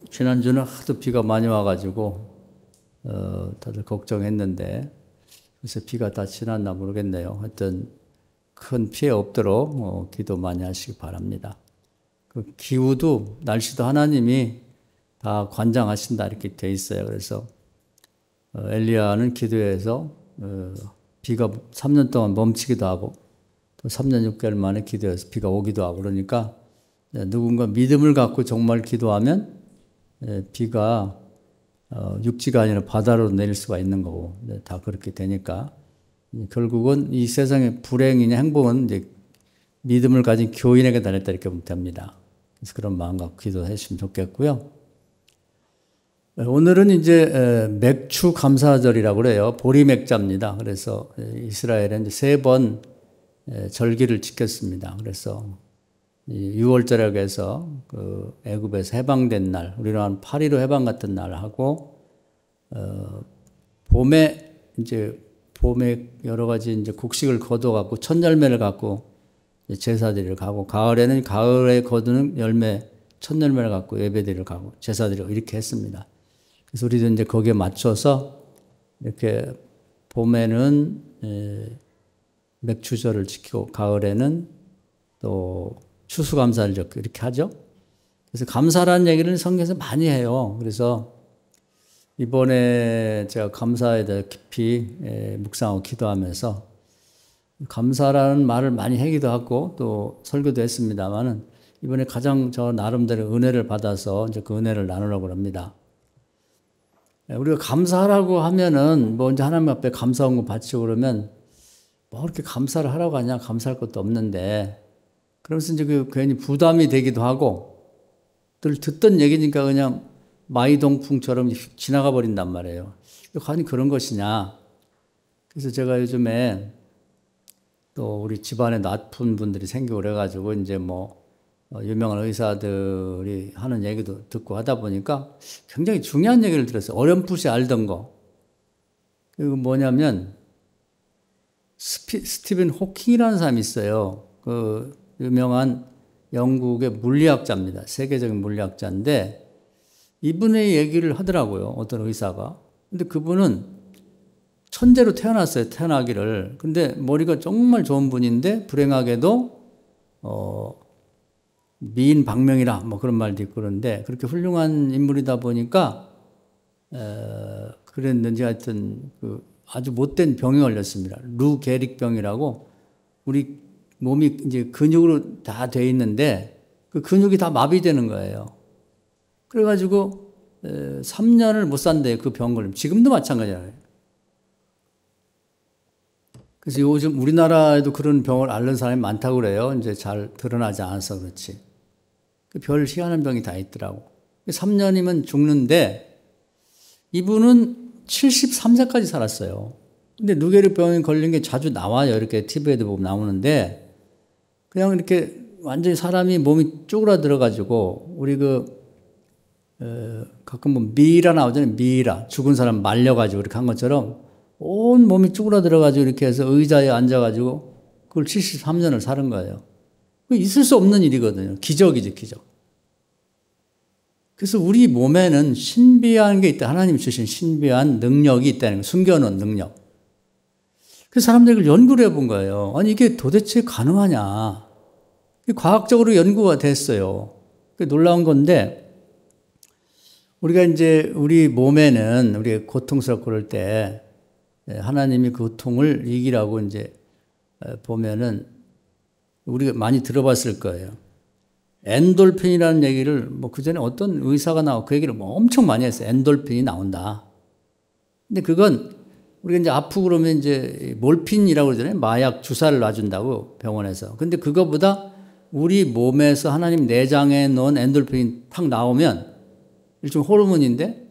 지난주는 하도 비가 많이 와가지고 다들 걱정했는데 그래서 비가 다 지났나 모르겠네요. 하여튼 큰 피해 없도록 기도 많이 하시기 바랍니다. 그 기후도 날씨도 하나님이 다 관장하신다 이렇게 돼 있어요. 그래서 엘리야는 기도해서 비가 3년 동안 멈추기도 하고 또 3년 6개월 만에 기도해서 비가 오기도 하고 그러니까 누군가 믿음을 갖고 정말 기도하면 비가 육지가 아니라 바다로 내릴 수가 있는 거고 다 그렇게 되니까 결국은 이 세상의 불행이냐 행복은 이제 믿음을 가진 교인에게 달렸다 이렇게 보면 됩니다. 그래서 그런 마음 갖고 기도해 주시면 좋겠고요. 오늘은 이제 맥추 감사절이라고 그래요. 보리맥자입니다. 그래서 이스라엘은 이제 3번 절기를 지켰습니다. 그래서 6월절이라고 해서 그 애굽에서 해방된 날, 우리는 한 8.15 해방 같은 날 하고, 봄에 여러 가지 이제 곡식을 거둬갖고 첫 열매를 갖고 제사드리러 가고, 가을에는 가을에 거두는 열매, 첫 열매를 갖고 예배드리러 가고, 제사드리러 이렇게 했습니다. 그래서 우리도 이제 거기에 맞춰서 이렇게 봄에는 맥추절을 지키고, 가을에는 또 추수감사를 적고 이렇게 하죠. 그래서 감사라는 얘기를 성경에서 많이 해요. 그래서 이번에 제가 감사에 대해 깊이 묵상하고 기도하면서 감사라는 말을 많이 하기도 하고 또 설교도 했습니다만은 이번에 가장 저 나름대로 은혜를 받아서 이제 그 은혜를 나누려고 합니다. 우리가 감사라고 하면은 뭐 이제 하나님 앞에 감사한 거 바치고 그러면 뭐 그렇게 감사를 하라고 하냐, 감사할 것도 없는데 그러면서 이제 그 괜히 부담이 되기도 하고 늘 듣던 얘기니까 그냥 마이동풍처럼 지나가 버린단 말이에요. 과연 그런 것이냐. 그래서 제가 요즘에 또 우리 집안에 나쁜 분들이 생기고 그래가지고 이제 뭐 유명한 의사들이 하는 얘기도 듣고 하다 보니까 굉장히 중요한 얘기를 들었어요. 어렴풋이 알던 거. 그리고 뭐냐면 스티븐 호킹이라는 사람이 있어요. 그 유명한 영국의 물리학자입니다. 세계적인 물리학자인데 이분의 얘기를 하더라고요. 어떤 의사가. 근데 그분은 천재로 태어났어요. 태어나기를. 근데 머리가 정말 좋은 분인데 불행하게도 미인 박명이라 뭐 그런 말도 있고 그런데 그렇게 훌륭한 인물이다 보니까 그랬는지 하여튼 그 아주 못된 병에 걸렸습니다. 루 게릭병이라고 우리 몸이 이제 근육으로 다 돼 있는데 그 근육이 다 마비되는 거예요. 그래가지고 3년을 못 산대요. 그 병 걸리면. 지금도 마찬가지잖아요. 그래서 요즘 우리나라에도 그런 병을 앓는 사람이 많다고 그래요. 이제 잘 드러나지 않아서 그렇지. 별 희한한 병이 다 있더라고. 3년이면 죽는데 이분은 73세까지 살았어요. 근데 누게르 병에 걸린 게 자주 나와요. 이렇게 TV에도 보면 나오는데 그냥 이렇게 완전히 사람이 몸이 쪼그라들어가지고 우리 가끔 뭐 미이라 나오잖아요. 미이라. 죽은 사람 말려가지고 이렇게 한 것처럼 온 몸이 쭈그라들어가지고 이렇게 해서 의자에 앉아가지고 그걸 73년을 사는 거예요. 있을 수 없는 일이거든요. 기적이지, 기적. 그래서 우리 몸에는 신비한 게 있다. 하나님이 주신 신비한 능력이 있다는 거예요. 숨겨놓은 능력. 그래서 사람들이 그걸 연구를 해본 거예요. 아니, 이게 도대체 가능하냐. 과학적으로 연구가 됐어요. 놀라운 건데, 우리가 이제 우리 몸에는 우리 고통스럽고 그럴 때 하나님이 그 고통을 이기라고 이제 보면은 우리가 많이 들어봤을 거예요. 엔돌핀이라는 얘기를 뭐 그전에 어떤 의사가 나오고 그 얘기를 뭐 엄청 많이 했어요. 엔돌핀이 나온다. 근데 그건 우리가 이제 아프고 그러면 이제 몰핀이라고 그러잖아요. 마약 주사를 놔준다고 병원에서. 근데 그거보다 우리 몸에서 하나님 내장에 넣은 엔돌핀이 탁 나오면 일종의 호르몬인데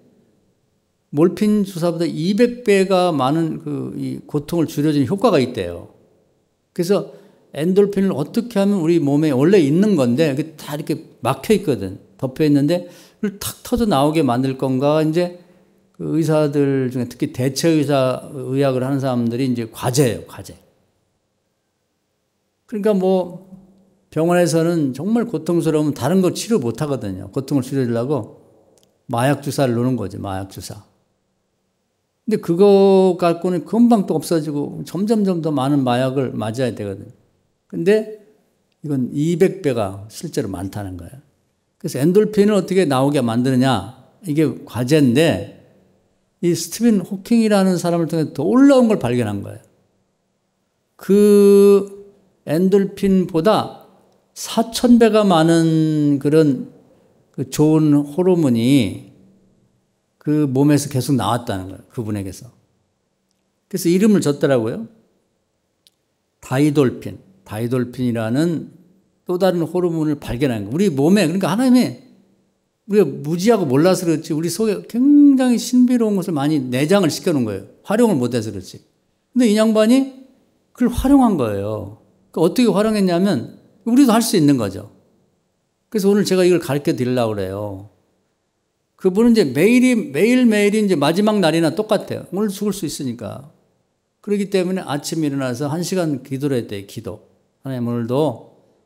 몰핀 주사보다 200배가 많은 이 고통을 줄여주는 효과가 있대요. 그래서 엔돌핀을 어떻게 하면 우리 몸에 원래 있는 건데 그게 다 이렇게 막혀 있거든. 덮여 있는데 그걸 탁 터져 나오게 만들 건가 이제 그 의사들 중에 특히 대체 의학을 하는 사람들이 이제 과제예요, 과제. 그러니까 뭐 병원에서는 정말 고통스러우면 다른 거 치료 못 하거든요. 고통을 줄여주려고. 마약 주사를 놓는 거죠. 마약 주사. 근데 그거 갖고는 금방 또 없어지고 점점점 더 많은 마약을 맞아야 되거든요. 근데 이건 200배가 실제로 많다는 거예요. 그래서 엔돌핀을 어떻게 나오게 만드느냐, 이게 과제인데, 이 스티븐 호킹이라는 사람을 통해 더 올라온 걸 발견한 거예요. 그 엔돌핀보다 4,000배가 많은 그런 그 좋은 호르몬이 그 몸에서 계속 나왔다는 거예요. 그분에게서. 그래서 이름을 줬더라고요. 다이돌핀. 다이돌핀이라는 또 다른 호르몬을 발견한 거예요. 우리 몸에, 그러니까 하나님이 우리가 무지하고 몰라서 그렇지 우리 속에 굉장히 신비로운 것을 많이 내장을 시켜놓은 거예요. 활용을 못해서 그렇지. 근데 이 양반이 그걸 활용한 거예요. 그러니까 어떻게 활용했냐면 우리도 할 수 있는 거죠. 그래서 오늘 제가 이걸 가르쳐 드리려고 그래요. 그분은 이제 매일매일이 이제 마지막 날이나 똑같아요. 오늘 죽을 수 있으니까. 그렇기 때문에 아침에 일어나서 1시간 기도를 했대요. 기도. 하나님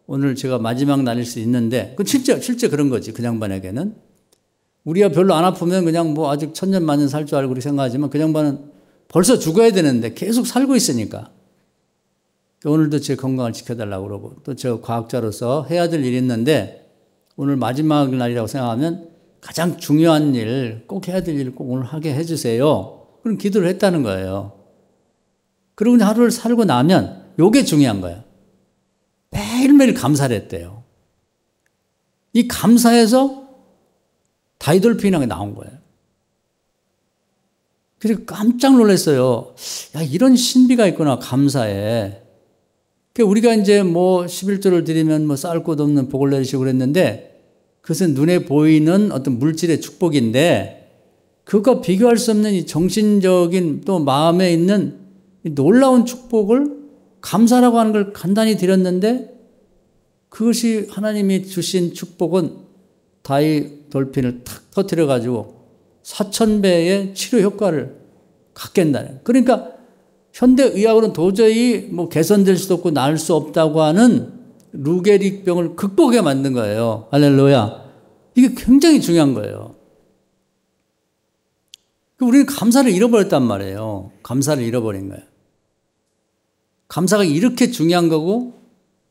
오늘 제가 마지막 날일 수 있는데, 그 실제 그런 거지. 그 양반에게는. 우리가 별로 안 아프면 그냥 뭐 아직 천년만년 살 줄 알고 그렇게 생각하지만 그 양반은 벌써 죽어야 되는데 계속 살고 있으니까. 오늘도 제 건강을 지켜달라고 그러고, 또 저 과학자로서 해야 될 일이 있는데 오늘 마지막 날이라고 생각하면 가장 중요한 일, 꼭 해야 될 일을 꼭 오늘 하게 해주세요. 그런 기도를 했다는 거예요. 그리고 하루를 살고 나면 요게 중요한 거예요. 매일매일 감사를 했대요. 이 감사에서 다이돌핀이 나온 거예요. 그래서 깜짝 놀랐어요. 야, 이런 신비가 있구나, 감사에. 우리가 이제 뭐 11조를 드리면 뭐 쌓을 곳 없는 복을 내리시고 그랬는데, 그것은 눈에 보이는 어떤 물질의 축복인데, 그것과 비교할 수 없는 이 정신적인 또 마음에 있는 이 놀라운 축복을 감사라고 하는 걸 간단히 드렸는데, 그것이 하나님이 주신 축복은 다이돌핀을 탁 터뜨려가지고 4,000배의 치료 효과를 갖게 한다는. 그러니까 현대의학으로는 도저히 뭐 개선될 수도 없고 나을 수 없다고 하는 루게릭병을 극복하게 만든 거예요. 할렐루야. 이게 굉장히 중요한 거예요. 우리는 감사를 잃어버렸단 말이에요. 감사를 잃어버린 거예요. 감사가 이렇게 중요한 거고,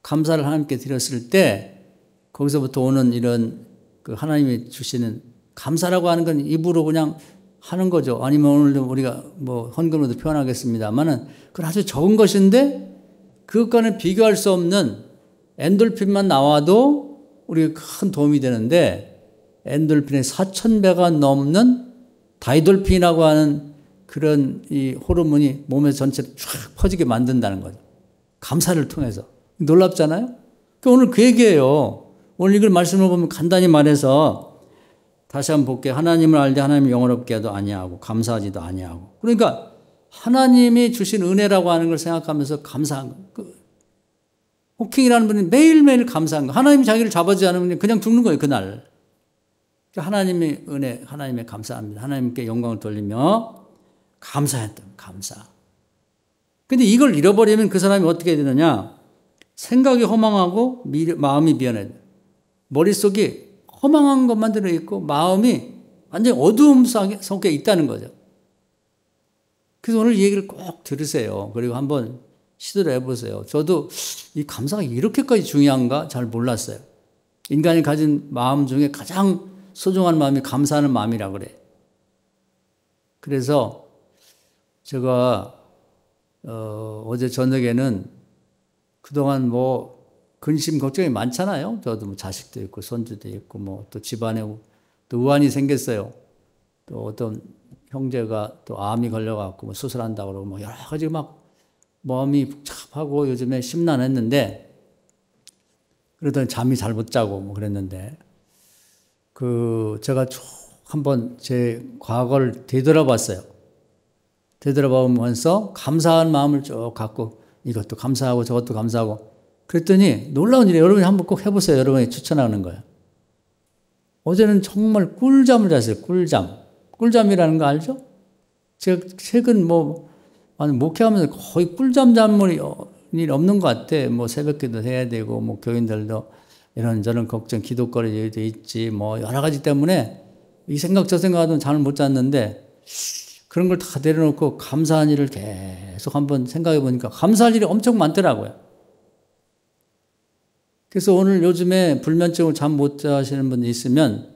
감사를 하나님께 드렸을 때 거기서부터 오는 이런 그 하나님이 주시는 감사라고 하는 건 입으로 그냥 하는 거죠. 아니면 오늘도 우리가 뭐 헌금으로도 표현하겠습니다만은 그건 아주 적은 것인데 그것과는 비교할 수 없는 엔돌핀만 나와도 우리가 큰 도움이 되는데, 엔돌핀의 4,000배가 넘는 다이돌핀이라고 하는 그런 이 호르몬이 몸의 전체로 쫙 퍼지게 만든다는 거죠. 감사를 통해서. 놀랍잖아요? 그러니까 오늘 그 얘기예요. 오늘 이걸 말씀을 보면 간단히 말해서 다시 한번 볼게요. 하나님을 알되 하나님을 영원롭게 해도 아니하고 감사하지도 아니하고. 그러니까 하나님이 주신 은혜라고 하는 걸 생각하면서 감사한 거. 호킹이라는 분이 매일매일 감사한 거. 하나님이 자기를 잡아주지 않으면 그냥 죽는 거예요, 그날. 하나님의 은혜, 하나님의 감사합니다. 하나님께 영광을 돌리며 감사했던 감사. 근데 이걸 잃어버리면 그 사람이 어떻게 되느냐? 생각이 허망하고 마음이 미련해. 머릿속이 허망한 것만 들어있고 마음이 완전히 어두움 속에 있다는 거죠. 그래서 오늘 이 얘기를 꼭 들으세요. 그리고 한번 시도를 해보세요. 저도 이 감사가 이렇게까지 중요한가 잘 몰랐어요. 인간이 가진 마음 중에 가장 소중한 마음이 감사하는 마음이라 그래. 그래서 제가 어제 저녁에는 그동안 뭐 근심 걱정이 많잖아요. 저도 뭐 자식도 있고 손주도 있고 뭐 또 집안에 또 우환이 생겼어요. 또 어떤 형제가 또 암이 걸려갖고 뭐 수술한다고 그러고 뭐 여러 가지 막 마음이 복잡하고 요즘에 심란했는데, 그러더니 잠이 잘 못 자고 뭐 그랬는데, 제가 쭉 한번 제 과거를 되돌아봤어요. 되돌아보면서 감사한 마음을 쭉 갖고 이것도 감사하고 저것도 감사하고 그랬더니 놀라운 일이에요. 여러분이 한번 꼭 해보세요. 여러분이 추천하는 거예요. 어제는 정말 꿀잠을 잤어요. 꿀잠. 꿀잠이라는 거 알죠? 제가 최근 목회하면서 거의 꿀잠 잔 일이 없는 것 같아. 뭐 새벽기도 해야 되고, 뭐 교인들도 이런저런 걱정, 기도거리도 있지, 뭐 여러 가지 때문에 이 생각 저 생각하면 잠을 못 잤는데 그런 걸 다 내려놓고 감사한 일을 계속 한번 생각해 보니까 감사할 일이 엄청 많더라고요. 그래서 오늘 요즘에 불면증으로 잠 못 자시는 분이 있으면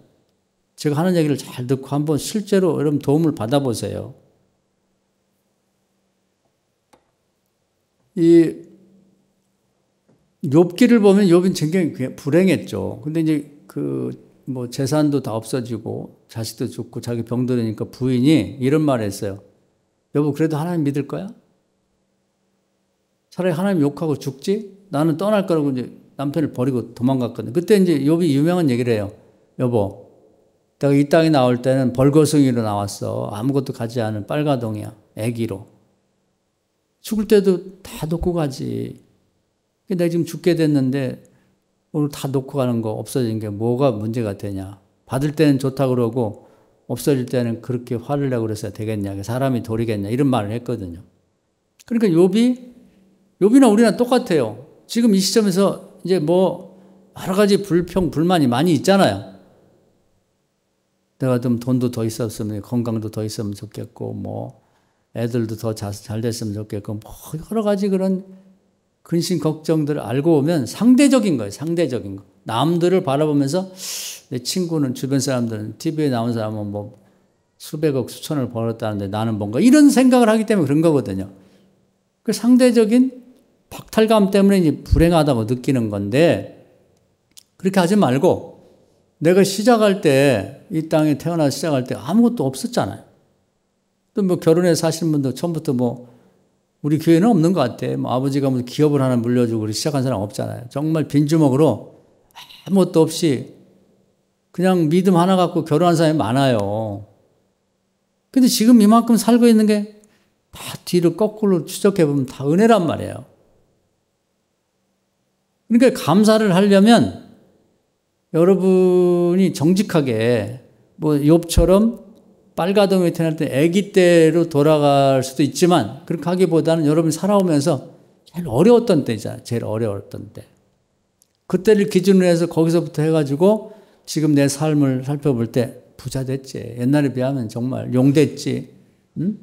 제가 하는 얘기를 잘 듣고 한번 실제로 여러분 도움을 받아보세요. 이 욥기를 보면 욥은 굉장히 불행했죠. 근데 이제 뭐 재산도 다 없어지고 자식도 죽고 자기 병들으니까 부인이 이런 말을 했어요. 여보, 그래도 하나님 믿을 거야? 차라리 하나님 욕하고 죽지? 나는 떠날 거라고 이제 남편을 버리고 도망갔거든요. 그때 이제 욥이 유명한 얘기를 해요. 여보, 내가 이 땅에 나올 때는 벌거숭이로 나왔어. 아무것도 가지 않은 빨가동이야. 애기로. 죽을 때도 다 놓고 가지. 내가 지금 죽게 됐는데 오늘 다 놓고 가는 거 없어진 게 뭐가 문제가 되냐. 받을 때는 좋다 그러고 없어질 때는 그렇게 화를 내고 그래서 되겠냐. 사람이 도리겠냐. 이런 말을 했거든요. 그러니까 욥이나 우리나 똑같아요. 지금 이 시점에서 이제 뭐 여러 가지 불만이 많이 있잖아요. 내가 좀 돈도 더 있었으면, 건강도 더 있으면 좋겠고, 뭐 애들도 더 잘 됐으면 좋겠고, 뭐 여러 가지 그런 근심 걱정들을 알고 보면 상대적인 거예요. 상대적인 거. 남들을 바라보면서 내 친구는, 주변 사람들은, TV에 나온 사람은 뭐 수백억 수천을 벌었다는데 나는 뭔가 이런 생각을 하기 때문에 그런 거거든요. 그 상대적인 박탈감 때문에 이제 불행하다고 느끼는 건데, 그렇게 하지 말고 내가 시작할 때, 이 땅에 태어나서 시작할 때 아무것도 없었잖아요. 또 뭐 결혼해서 사시는 분도 처음부터 뭐 우리 교회는 없는 것 같아. 뭐 아버지가 뭐 기업을 하나 물려주고 시작한 사람 없잖아요. 정말 빈주먹으로 아무것도 없이 그냥 믿음 하나 갖고 결혼한 사람이 많아요. 근데 지금 이만큼 살고 있는 게 다 뒤를 거꾸로 추적해보면 다 은혜란 말이에요. 그러니까 감사를 하려면 여러분이 정직하게 뭐 욥처럼 빨가동이 태어날 때 아기 때로 돌아갈 수도 있지만 그렇게 하기보다는 여러분이 살아오면서 제일 어려웠던 때잖아요. 제일 어려웠던 때. 그때를 기준으로 해서 거기서부터 해가지고 지금 내 삶을 살펴볼 때 부자 됐지. 옛날에 비하면 정말 용 됐지. 응?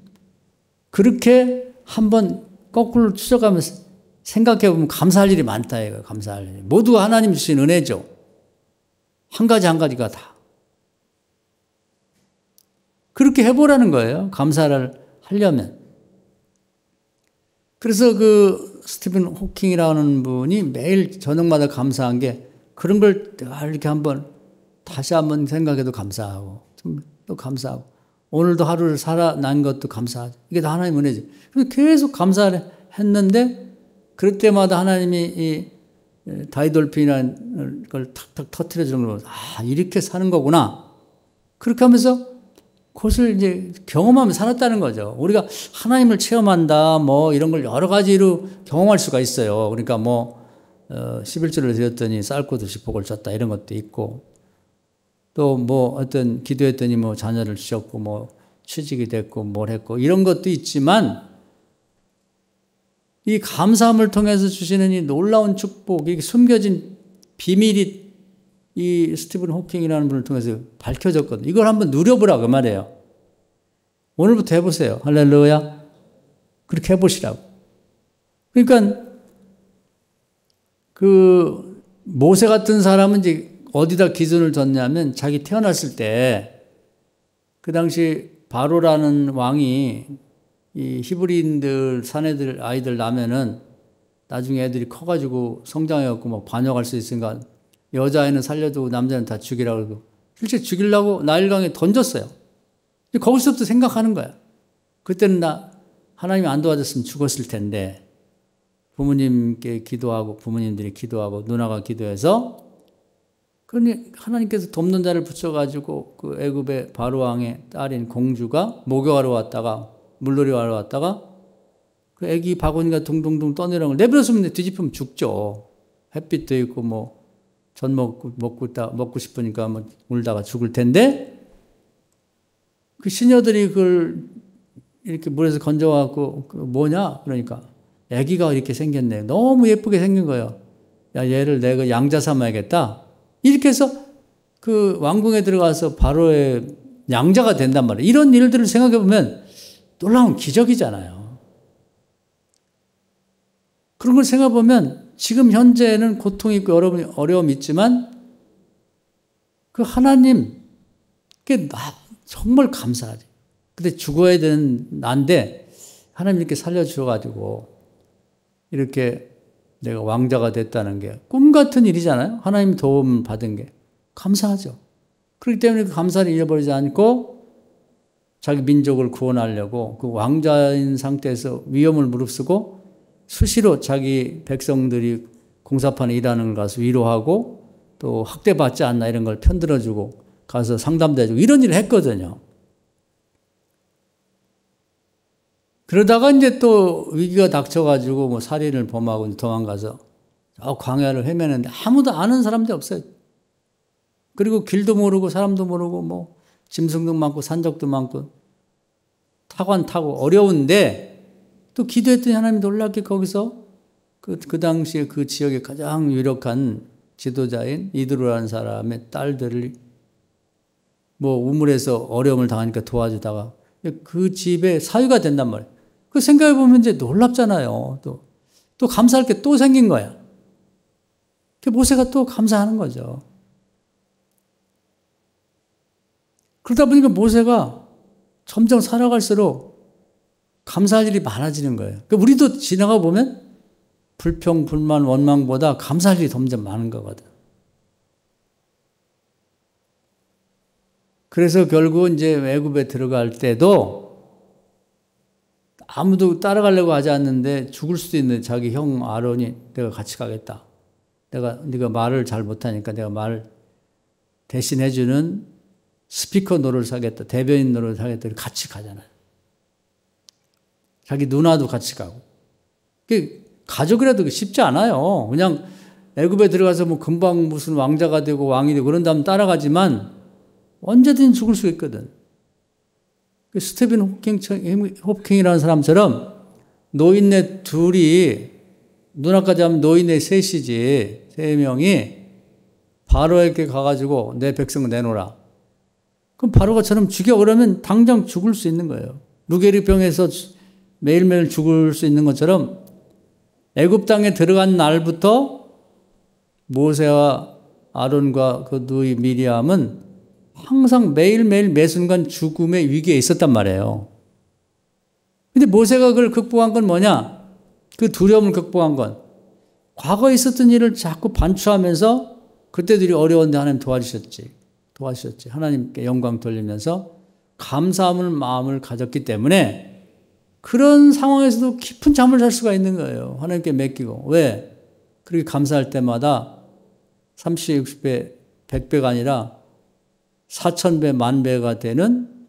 그렇게 한번 거꾸로 추적하면서 생각해보면 감사할 일이 많다 이거예요. 감사할 일이. 모두가 하나님 주신 은혜죠. 한 가지 한 가지가 다. 그렇게 해보라는 거예요. 감사를 하려면. 그래서 그 스티븐 호킹이라는 분이 매일 저녁마다 감사한 게 그런 걸 이렇게 다시 한번 생각해도 감사하고 또 감사하고 오늘도 하루를 살아난 것도 감사하죠. 이게 다 하나님 은혜지. 그래서 계속 감사를 했는데 그럴 때마다 하나님이 이 다이돌핀이라는 걸 탁탁 터뜨려 주는 걸 이렇게 사는 거구나. 그렇게 하면서 그것을 이제 경험하며 살았다는 거죠. 우리가 하나님을 체험한다, 뭐 이런 걸 여러 가지로 경험할 수가 있어요. 그러니까 뭐 11조를 드렸더니 쌀꽃듯이 복을 줬다 이런 것도 있고 또 뭐 어떤 기도했더니 뭐 자녀를 주셨고 뭐 취직이 됐고 뭘 했고 이런 것도 있지만 이 감사함을 통해서 주시는 이 놀라운 축복, 이게 숨겨진 비밀이 이 스티븐 호킹이라는 분을 통해서 밝혀졌거든요. 이걸 한번 누려보라고 말이에요. 오늘부터 해보세요. 할렐루야. 그렇게 해보시라고. 그러니까 그 모세 같은 사람은 이제 어디다 기준을 뒀냐면 자기 태어났을 때 그 당시 바로라는 왕이 이 히브리인들 사내들 아이들 낳으면은 나중에 애들이 커가지고 성장해갖고 막 반역할 수 있으니까 여자아이는 살려두고 남자는 다 죽이라고 그러고 실제 죽이려고 나일강에 던졌어요. 거기서부터 생각하는 거야. 그때는 하나님이 안 도와줬으면 죽었을 텐데 부모님께 기도하고 부모님들이 기도하고 누나가 기도해서 그러니 하나님께서 돕는 자를 붙여가지고 그 애굽의 바로왕의 딸인 공주가 목욕하러 왔다가 물놀이 하러 왔다가 그 애기 바구니가 둥둥둥 떠내려온 걸 내버렸으면 뒤집으면 죽죠. 햇빛도 있고 뭐 전 먹고 싶으니까 뭐 울다가 죽을 텐데 그 시녀들이 그걸 이렇게 물에서 건져갖고 뭐냐 그러니까 애기가 이렇게 생겼네. 너무 예쁘게 생긴 거예요. 야 얘를 내가 양자 삼아야겠다. 이렇게 해서 그 왕궁에 들어가서 바로의 양자가 된단 말이에요. 이런 일들을 생각해 보면 놀라운 기적이잖아요. 그런 걸 생각해 보면 지금 현재는 고통이 있고 어려움이 있지만 그 하나님께 정말 감사하지. 근데 죽어야 되는 난데 하나님 이렇게 살려주셔가지고 이렇게 내가 왕자가 됐다는 게 꿈 같은 일이잖아요. 하나님 도움 받은 게. 감사하죠. 그렇기 때문에 그 감사를 잃어버리지 않고 자기 민족을 구원하려고 그 왕자인 상태에서 위험을 무릅쓰고 수시로 자기 백성들이 공사판에 일하는 걸 가서 위로하고 또 학대받지 않나 이런 걸 편들어주고 가서 상담도 해주고 이런 일을 했거든요. 그러다가 이제 또 위기가 닥쳐가지고 뭐 살인을 범하고 도망가서 광야를 헤매는데 아무도 아는 사람들이 없어요. 그리고 길도 모르고 사람도 모르고 뭐 짐승도 많고 산적도 많고 타관 타고 어려운데 또 기도했더니 하나님이 놀랍게 거기서 그 당시에 그 지역의 가장 유력한 지도자인 이드로라는 사람의 딸들을 뭐 우물에서 어려움을 당하니까 도와주다가 그 집에 사위가 된단 말이에요. 그 생각해 보면 이제 놀랍잖아요. 또 감사할 게 또 생긴 거야. 그 모세가 또 감사하는 거죠. 그러다 보니까 모세가 점점 살아갈수록 감사할 일이 많아지는 거예요. 그러니까 우리도 지나가 보면 불평, 불만, 원망보다 감사할 일이 점점 많은 거거든. 그래서 결국 이제 애굽에 들어갈 때도 아무도 따라가려고 하지 않는데 죽을 수도 있는 자기 형 아론이 내가 같이 가겠다. 네가 말을 잘 못하니까 내가 말 대신해주는 스피커 노릇을 하겠다. 대변인 노릇을 하겠다. 같이 가잖아요. 자기 누나도 같이 가고. 가족이라도 쉽지 않아요. 그냥 애굽에 들어가서 뭐 금방 무슨 왕자가 되고 왕이 되고 그런 다음 따라가지만 언제든 죽을 수 있거든. 스티븐 호킹이라는 사람처럼 노인네 둘이 누나까지 하면 노인네 셋이지 3명이 바로에게 가가지고 내 백성을 내놓으라. 그럼 바로가 저놈 죽여 그러면 당장 죽을 수 있는 거예요. 루게리병에서 매일매일 죽을 수 있는 것처럼 애굽 땅에 들어간 날부터 모세와 아론과 그 누이 미리암은 항상 매일매일 매순간 죽음의 위기에 있었단 말이에요. 근데 모세가 그걸 극복한 건 뭐냐? 그 두려움을 극복한 건 과거에 있었던 일을 자꾸 반추하면서 그때들이 어려운데 하나님 도와주셨지. 하나님께 영광 돌리면서 감사함을 마음을 가졌기 때문에 그런 상황에서도 깊은 잠을 잘 수가 있는 거예요. 하나님께 맡기고. 왜? 그렇게 감사할 때마다 30배, 60배, 100배가 아니라 4000배, 10,000배가 되는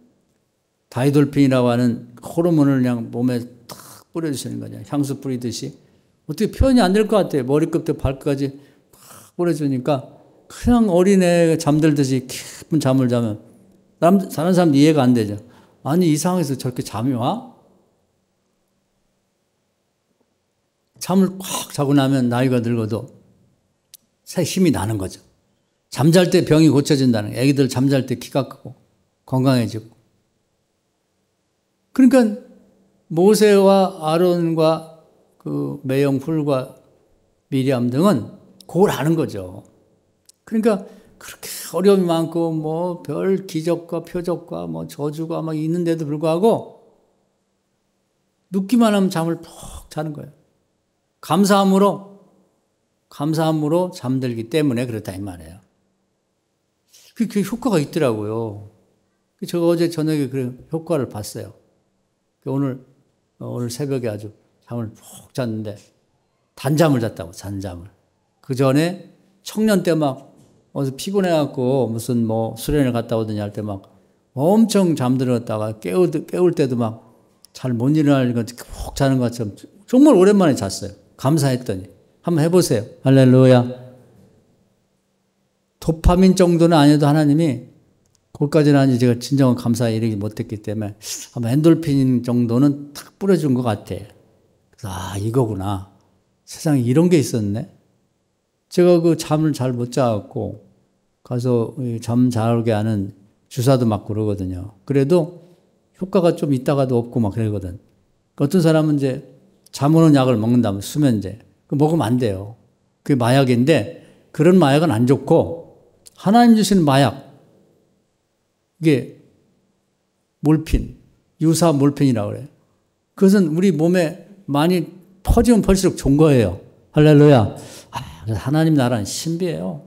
다이돌핀이라고 하는 호르몬을 그냥 몸에 탁 뿌려주시는 거죠. 향수 뿌리듯이. 어떻게 표현이 안 될 것 같아요. 머리끝부터 발끝까지 팍 뿌려주니까 그냥 어린애 잠들듯이 깊은 잠을 자면 다른 사람도 이해가 안 되죠. 아니 이 상황에서 저렇게 잠이 와? 잠을 꽉 자고 나면 나이가 늙어도 새 힘이 나는 거죠. 잠잘 때 병이 고쳐진다는 거예요. 애기들 잠잘 때 키가 크고 건강해지고. 그러니까 모세와 아론과 그 매형 훌과 미리암 등은 그걸 아는 거죠. 그러니까 그렇게 어려움이 많고 뭐 별 기적과 표적과 뭐 저주가 막 있는데도 불구하고 눕기만 하면 잠을 푹 자는 거예요. 감사함으로 잠들기 때문에 그렇다 이 말이에요. 그 효과가 있더라고요. 제가 어제 저녁에 그 효과를 봤어요. 오늘 새벽에 아주 잠을 푹 잤는데 단잠을 잤다고, 단잠을. 그 전에 청년 때 막 어디서 피곤해갖고 무슨 뭐 수련을 갔다 오더니 할 때 막 엄청 잠들었다가 깨울 때도 막 잘 못 일어나는 것, 푹 자는 것처럼 정말 오랜만에 잤어요. 감사했더니. 한번 해보세요. 할렐루야. 도파민 정도는 아니어도 하나님이 거기까지는 아니 제가 진정한 감사에 이르지 못했기 때문에 아마 엔돌핀 정도는 탁 뿌려준 것 같아. 그래서 이거구나. 세상에 이런 게 있었네. 제가 그 잠을 잘 못 자갖고 가서 잠 잘 오게 하는 주사도 맞고 그러거든요. 그래도 효과가 좀 있다가도 없고 막 그러거든. 어떤 사람은 이제 잠 오는 약을 먹는다면 수면제. 그 먹으면 안 돼요. 그게 마약인데 그런 마약은 안 좋고 하나님 주시는 마약. 이게 몰핀, 유사 몰핀이라고 그래요. 그것은 우리 몸에 많이 퍼지면 퍼질수록 좋은 거예요. 할렐루야. 하나님 나라는 신비해요.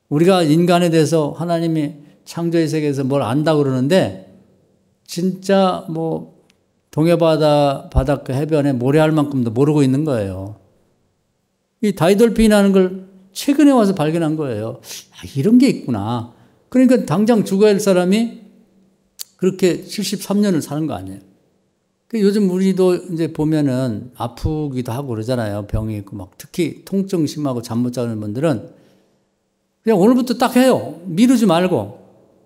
우리가 인간에 대해서 하나님이 창조의 세계에서 뭘 안다고 그러는데 진짜 뭐 동해바다 해변에 모래알 만큼도 모르고 있는 거예요. 이 다이돌핀이라는 걸 최근에 와서 발견한 거예요. 이런 게 있구나. 그러니까 당장 죽어야 할 사람이 그렇게 73년을 사는 거 아니에요. 요즘 우리도 이제 보면은 아프기도 하고 그러잖아요. 병이 있고 막 특히 통증 심하고 잠 못 자는 분들은 그냥 오늘부터 딱 해요. 미루지 말고.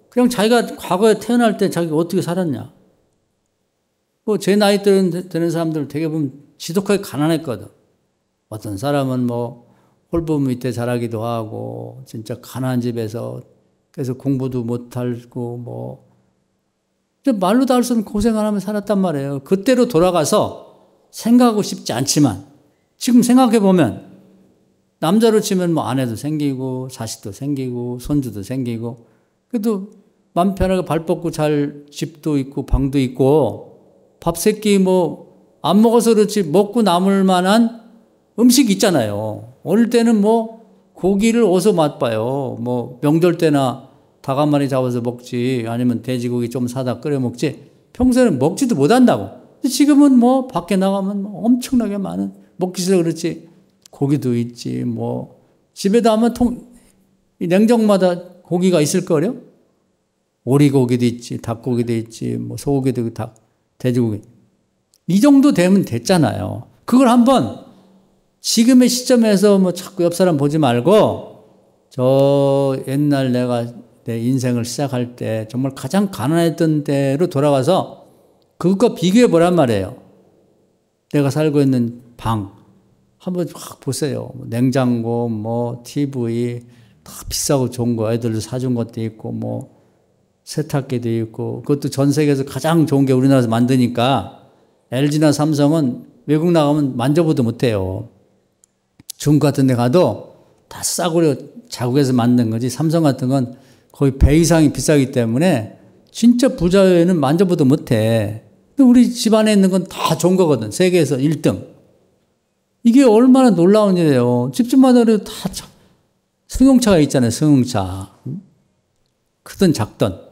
그냥 자기가 과거에 태어날 때 자기가 어떻게 살았냐. 뭐 제 나이 되는 사람들 되게 보면 지독하게 가난했거든. 어떤 사람은 뭐 홀부 밑에 자라기도 하고 진짜 가난한 집에서 그래서 공부도 못하고 뭐 말로 다 할 수 없는 고생을 하며 살았단 말이에요. 그때로 돌아가서 생각하고 싶지 않지만 지금 생각해보면 남자로 치면 뭐 아내도 생기고 자식도 생기고 손주도 생기고 그래도 맘 편하게 발 뻗고 잘 집도 있고 방도 있고 밥 세 끼 뭐 안 먹어서 그렇지 먹고 남을 만한 음식이 있잖아요. 어릴 때는 뭐 고기를 어디서 맛봐요. 뭐 명절 때나 닭 한 마리 잡아서 먹지 아니면 돼지고기 좀 사다 끓여 먹지 평소에는 먹지도 못한다고. 지금은 뭐 밖에 나가면 엄청나게 많은 먹기 싫어 그렇지 고기도 있지 뭐 집에다 하면 냉장고마다 고기가 있을 거요. 오리고기도 있지 닭고기도 있지 뭐 소고기도 있고 돼지고기 이 정도 되면 됐잖아요. 그걸 한번 지금의 시점에서 뭐 자꾸 옆 사람 보지 말고 저 옛날 내가 내 인생을 시작할 때 정말 가장 가난했던 때로 돌아가서 그것과 비교해 보란 말이에요. 내가 살고 있는 방 한번 확 보세요. 냉장고, 뭐 TV 다 비싸고 좋은 거 애들도 사준 것도 있고 뭐 세탁기도 있고 그것도 전 세계에서 가장 좋은 게 우리나라에서 만드니까 LG나 삼성은 외국 나가면 만져보도 못해요. 중국 같은 데 가도 다 싸구려 자국에서 만든 거지 삼성 같은 건 거의 배 이상이 비싸기 때문에 진짜 부자여는 만져보도 못해. 근데 우리 집안에 있는 건 다 좋은 거거든. 세계에서 1등. 이게 얼마나 놀라운 일이에요. 집집마다 다 승용차가 있잖아요. 승용차. 크든 작든.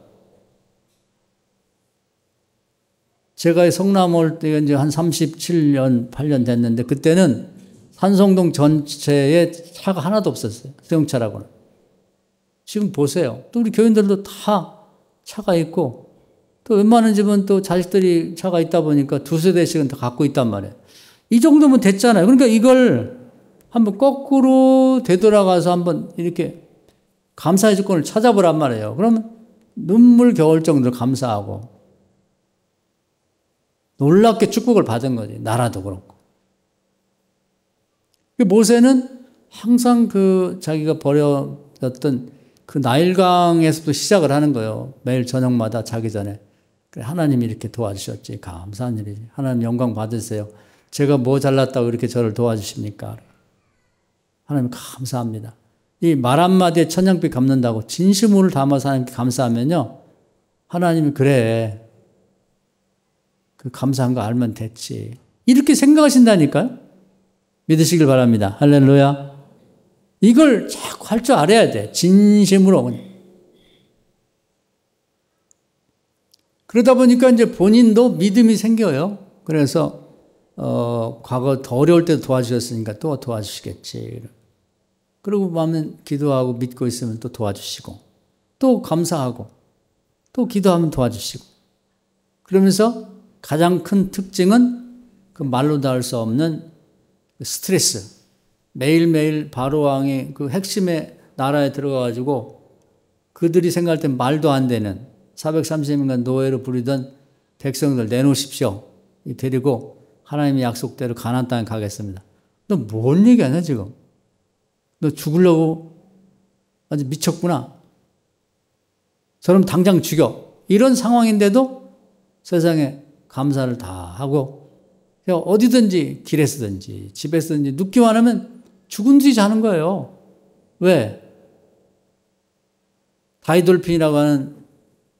제가 성남 올 때 이제 한 37년, 8년 됐는데 그때는 산성동 전체에 차가 하나도 없었어요. 승용차라고는. 지금 보세요. 또 우리 교인들도 다 차가 있고 또 웬만한 집은 또 자식들이 차가 있다 보니까 두세 대씩은 다 갖고 있단 말이에요. 이 정도면 됐잖아요. 그러니까 이걸 한번 거꾸로 되돌아가서 한번 이렇게 감사의 조건을 찾아보란 말이에요. 그러면 눈물 겨울 정도로 감사하고 놀랍게 축복을 받은 거지. 나라도 그렇고. 모세는 항상 그 자기가 버려졌던 그 나일강에서도 시작을 하는 거예요. 매일 저녁마다 자기 전에. 하나님이 이렇게 도와주셨지. 감사한 일이지. 하나님 영광 받으세요. 제가 뭐 잘났다고 이렇게 저를 도와주십니까? 하나님 감사합니다. 이 말 한마디에 천냥빚 갚는다고 진심으로 담아서 하나님께 감사하면요. 하나님이 그래. 그 감사한 거 알면 됐지. 이렇게 생각하신다니까요. 믿으시길 바랍니다. 할렐루야. 이걸 자꾸 할 줄 알아야 돼. 진심으로. 그러다 보니까 이제 본인도 믿음이 생겨요. 그래서 과거 더 어려울 때도 도와주셨으니까 또 도와주시겠지. 그러고 마음에 기도하고 믿고 있으면 또 도와주시고 또 감사하고 또 기도하면 도와주시고 그러면서 가장 큰 특징은 그 말로 다 할 수 없는 스트레스. 매일매일 바로왕이 그 핵심의 나라에 들어가가지고 그들이 생각할 땐 말도 안 되는 430인간 노예로 부리던 백성들 내놓으십시오. 데리고 하나님의 약속대로 가나안 땅에 가겠습니다. 너 뭔 얘기하냐 지금? 너 죽으려고 완전 미쳤구나. 저럼 당장 죽여. 이런 상황인데도 세상에 감사를 다 하고 그냥 어디든지 길에서든지 집에서든지 눕기만 하면 죽은 듯이 자는 거예요. 왜? 다이돌핀이라고 하는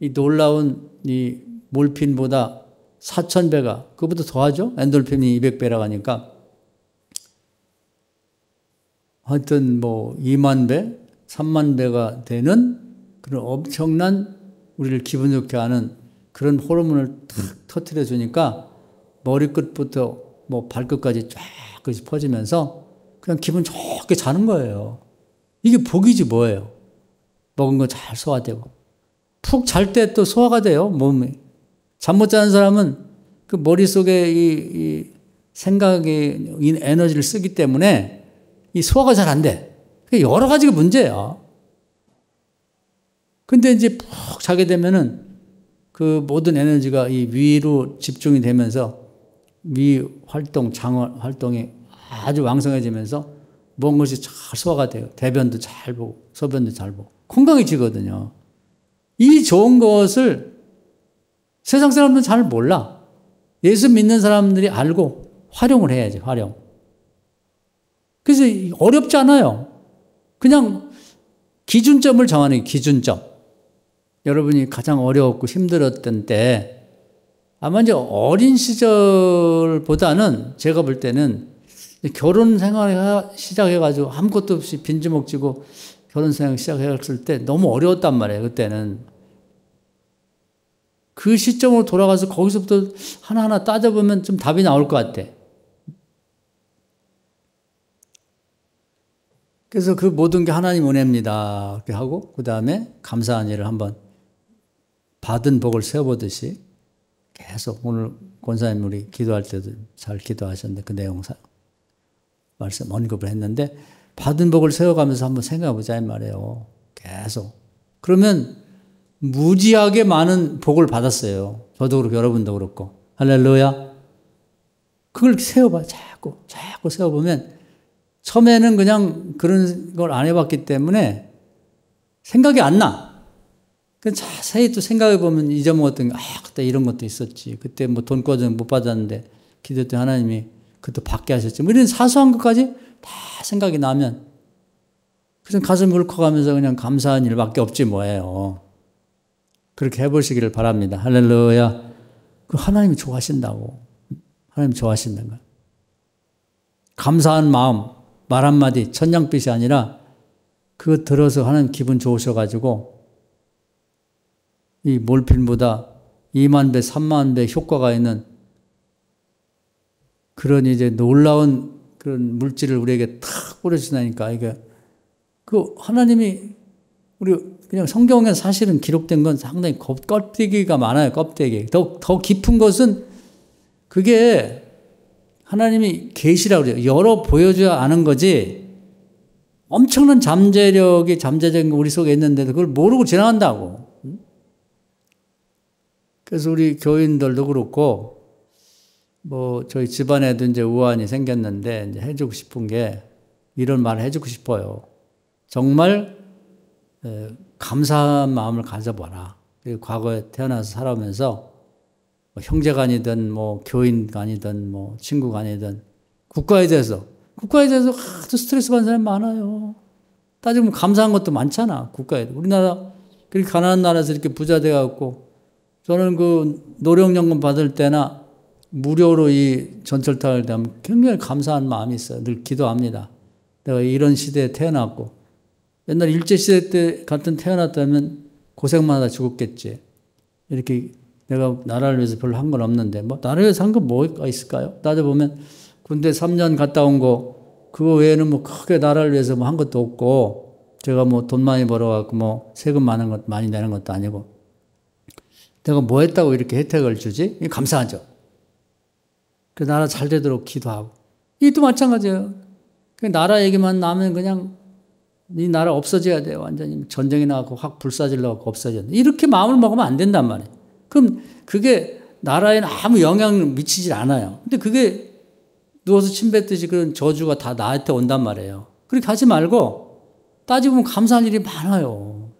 이 놀라운 이 몰핀보다 4,000배가 그보다 더하죠? 엔돌핀이 200배라고 하니까 하여튼 뭐 2만 배, 3만 배가 되는 그런 엄청난 우리를 기분 좋게 하는 그런 호르몬을 탁 터뜨려 주니까 머리끝부터 뭐 발끝까지 쫙 퍼지면서 그냥 기분 좋게 자는 거예요. 이게 복이지 뭐예요. 먹은 거 잘 소화되고. 푹 잘 때 또 소화가 돼요, 몸이. 잠 못 자는 사람은 그 머릿속에 이 생각의 에너지를 쓰기 때문에 이 소화가 잘 안 돼. 여러 가지가 문제야. 근데 이제 푹 자게 되면은 그 모든 에너지가 이 위로 집중이 되면서 위 활동, 장 활동이 아주 왕성해지면서 모든 것이 잘 소화가 돼요. 대변도 잘 보고, 소변도 잘 보고. 건강해지거든요. 이 좋은 것을 세상 사람들은 잘 몰라. 예수 믿는 사람들이 알고 활용을 해야지, 활용. 그래서 어렵지 않아요. 그냥 기준점을 정하는 기준점. 여러분이 가장 어려웠고 힘들었던 때 아마 이제 어린 시절보다는 제가 볼 때는 결혼 생활 시작해가지고 아무것도 없이 빈주먹 쥐고 결혼 생활 시작했을 때 너무 어려웠단 말이에요. 그때는. 그 시점으로 돌아가서 거기서부터 하나하나 따져보면 좀 답이 나올 것 같아. 그래서 그 모든 게 하나님 은혜입니다. 이렇게 하고 그 다음에 감사한 일을 한번 받은 복을 세워보듯이 계속 오늘 권사님 우리 기도할 때도 잘 기도하셨는데 그 내용 말씀 언급을 했는데 받은 복을 세워가면서 한번 생각해보자 이 말이에요. 계속. 그러면 무지하게 많은 복을 받았어요. 저도 그렇고 여러분도 그렇고. 할렐루야. 그걸 세워봐. 자꾸 세워보면 처음에는 그냥 그런 걸 안 해봤기 때문에 생각이 안 나. 자세히 또 생각해보면 잊어먹었던 게, 그때 이런 것도 있었지. 그때 뭐 돈 꿔주면 못 받았는데 기도했더니 하나님이 그것도 받게 하셨지. 뭐 이런 사소한 것까지 다 생각이 나면 그래서 가슴이 울컥하면서 그냥 감사한 일밖에 없지 뭐예요. 그렇게 해보시기를 바랍니다. 할렐루야. 그 하나님이 좋아하신다고. 하나님 좋아하신다는 거예요. 감사한 마음, 말 한마디, 천냥빛이 아니라 그거 들어서 하나님 기분 좋으셔가지고 이 몰핀보다 2만 배, 3만 배 효과가 있는 그런 이제 놀라운 그런 물질을 우리에게 탁 뿌려주시다니까 이게 그 하나님이 우리 그냥 성경에 사실은 기록된 건 상당히 껍데기가 많아요. 껍데기. 더 깊은 것은 그게 하나님이 계시라고 그래요. 열어 보여줘야 아는 거지. 엄청난 잠재적인 거 우리 속에 있는데도 그걸 모르고 지나간다고. 그래서 우리 교인들도 그렇고, 뭐, 저희 집안에도 이제 우환이 생겼는데, 이제 해주고 싶은 게, 이런 말을 해주고 싶어요. 정말, 감사한 마음을 가져봐라. 그리고 과거에 태어나서 살아오면서, 뭐 형제간이든, 뭐, 교인간이든, 뭐, 친구간이든, 국가에 대해서 아주 스트레스 받는 사람이 많아요. 따지면 감사한 것도 많잖아, 국가에. 우리나라, 그렇게 가난한 나라에서 이렇게 부자 돼갖고, 저는 그 노령연금 받을 때나 무료로 이 전철 타고 되면 굉장히 감사한 마음이 있어요. 늘 기도합니다. 내가 이런 시대에 태어났고 옛날 일제시대 때 같은 태어났다면 고생만 하다 죽었겠지. 이렇게 내가 나라를 위해서 별로 한 건 없는데 뭐 나라를 위해서 한 건 뭐가 있을까요? 따져보면 군대 3년 갔다 온 거 그거 외에는 뭐 크게 나라를 위해서 뭐 한 것도 없고 제가 뭐 돈 많이 벌어갖고 뭐 세금 많이 내는 것도 아니고 내가 뭐 했다고 이렇게 혜택을 주지? 감사하죠. 그 나라 잘 되도록 기도하고. 이것도 마찬가지예요. 그 나라 얘기만 나면 그냥 이 나라 없어져야 돼요. 완전히 전쟁이 나고 확 불사질러갖고 없어져야 돼. 이렇게 마음을 먹으면 안 된단 말이에요. 그럼 그게 나라에는 아무 영향을 미치질 않아요. 근데 그게 누워서 침 뱉듯이 그런 저주가 다 나한테 온단 말이에요. 그렇게 하지 말고 따지고 보면 감사할 일이 많아요.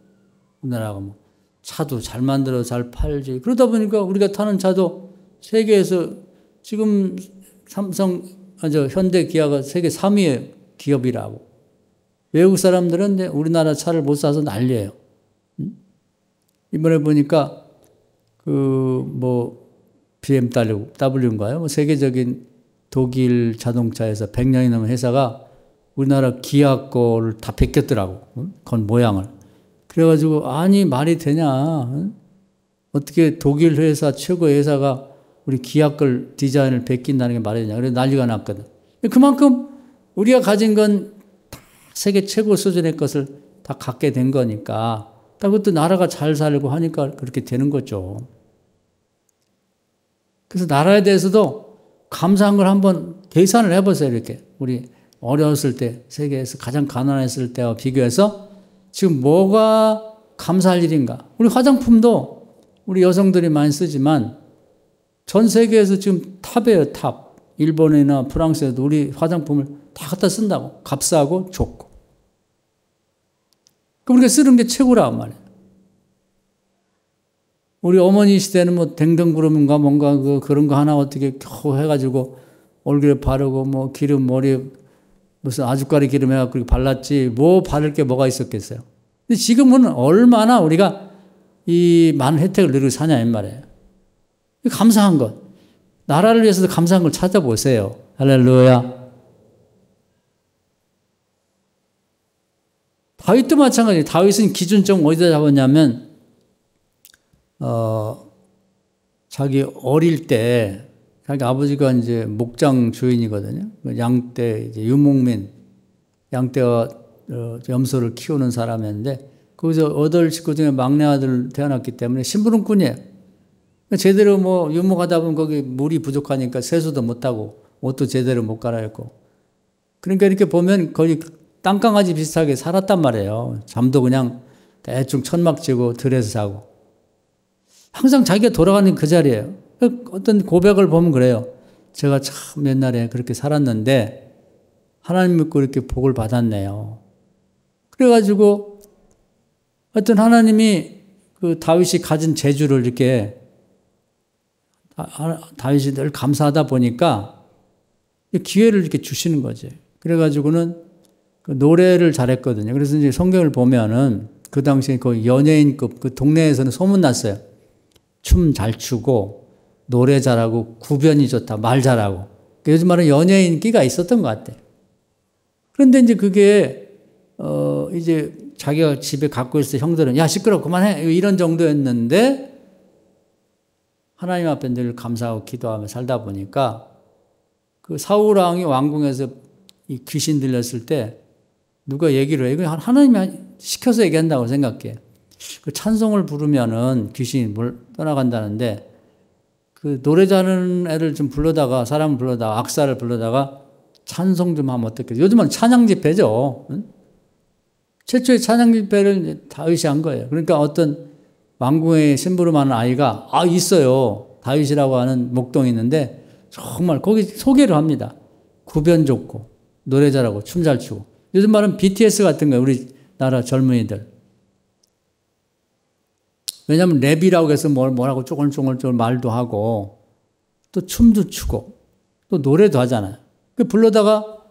우리나라가 뭐 차도 잘 만들어 잘 팔지. 그러다 보니까 우리가 타는 차도 세계에서 지금 현대 기아가 세계 3위의 기업이라고. 외국 사람들은 우리나라 차를 못 사서 난리예요. 이번에 보니까 BMW인가요? 뭐 세계적인 독일 자동차에서 100년이 넘은 회사가 우리나라 기아 거를 다 베꼈더라고. 건 모양을. 그래가지고 아니 말이 되냐? 어떻게 독일 회사 최고의 회사가 우리 기아 걸 디자인을 베낀다는 게 말이 되냐? 그래서 난리가 났거든. 그만큼 우리가 가진 건 다 세계 최고 수준의 것을 다 갖게 된 거니까. 그것도 나라가 잘 살고 하니까 그렇게 되는 거죠. 그래서 나라에 대해서도 감사한 걸 한번 계산을 해보세요. 이렇게 우리 어려웠을 때 세계에서 가장 가난했을 때와 비교해서 지금 뭐가 감사할 일인가. 우리 화장품도 우리 여성들이 많이 쓰지만 전 세계에서 지금 탑이에요. 탑. 일본이나 프랑스에도 우리 화장품을 다 갖다 쓴다고. 값싸고 좋고. 우리가 쓰는 게 최고란 말이에요. 우리 어머니 시대는 뭐 댕댕구름인가 뭔가 그런 거 하나 어떻게 겨우 해가지고 얼굴에 바르고 뭐 기름 머리에 무슨 아주까리 기름 해갖고 발랐지 뭐 바를 게 뭐가 있었겠어요. 근데 지금은 얼마나 우리가 이 많은 혜택을 누리고 사냐 이 말이에요. 감사한 것. 나라를 위해서도 감사한 걸 찾아보세요. 할렐루야. 다윗도 마찬가지예요. 다윗은 기준점 어디다 잡았냐면 자기 어릴 때 자기 아버지가 이제 목장 주인이거든요. 양떼 이제 유목민 양떼와 염소를 키우는 사람이었는데 거기서 8식구 중에 막내 아들 태어났기 때문에 심부름꾼이에요. 제대로 뭐 유목하다 보면 거기 물이 부족하니까 세수도 못하고 옷도 제대로 못 갈아입고 그러니까 이렇게 보면 거의 땅강아지 비슷하게 살았단 말이에요. 잠도 그냥 대충 천막 치고 들에서 자고 항상 자기가 돌아가는 그 자리예요. 어떤 고백을 보면 그래요. 제가 참 옛날에 그렇게 살았는데 하나님 믿고 이렇게 복을 받았네요. 그래가지고 어떤 하나님이 그 다윗이 가진 재주를 이렇게 다윗이 늘 감사하다 보니까 기회를 이렇게 주시는 거지. 그래가지고는 그 노래를 잘했거든요. 그래서 이제 성경을 보면은 그 당시에 거의 연예인급 그 동네에서는 소문났어요. 춤 잘 추고 노래 잘하고 구변이 좋다, 말 잘하고. 요즘 말은 연예인 끼가 있었던 것 같아. 그런데 이제 그게 이제 자기가 집에 갖고 있을 때 형들은 야 시끄러워 그만해 이런 정도였는데 하나님 앞에 늘 감사하고 기도하며 살다 보니까 그 사울 왕이 왕궁에서 이 귀신 들렸을 때 누가 얘기를 해요. 하나님이 시켜서 얘기한다고 생각해. 그 찬송을 부르면은 귀신이 떠나간다는데 그 노래 잘하는 애를 좀 불러다가 사람을 불러다가 악사를 불러다가 찬송 좀 하면 어떻게? 요즘은 찬양 집회죠. 응? 최초의 찬양 집회를 다윗이 한 거예요. 그러니까 어떤 왕궁에 심부름하는 아이가 있어요. 다윗이라고 하는 목동이 있는데 정말 거기 소개를 합니다. 구변 좋고 노래 잘하고 춤 잘 추고 요즘 말은 BTS 같은 거예요. 우리나라 젊은이들. 왜냐하면 랩이라고 해서 뭐라고 쪼글쪼글 말도 하고 또 춤도 추고 또 노래도 하잖아요. 그 불러다가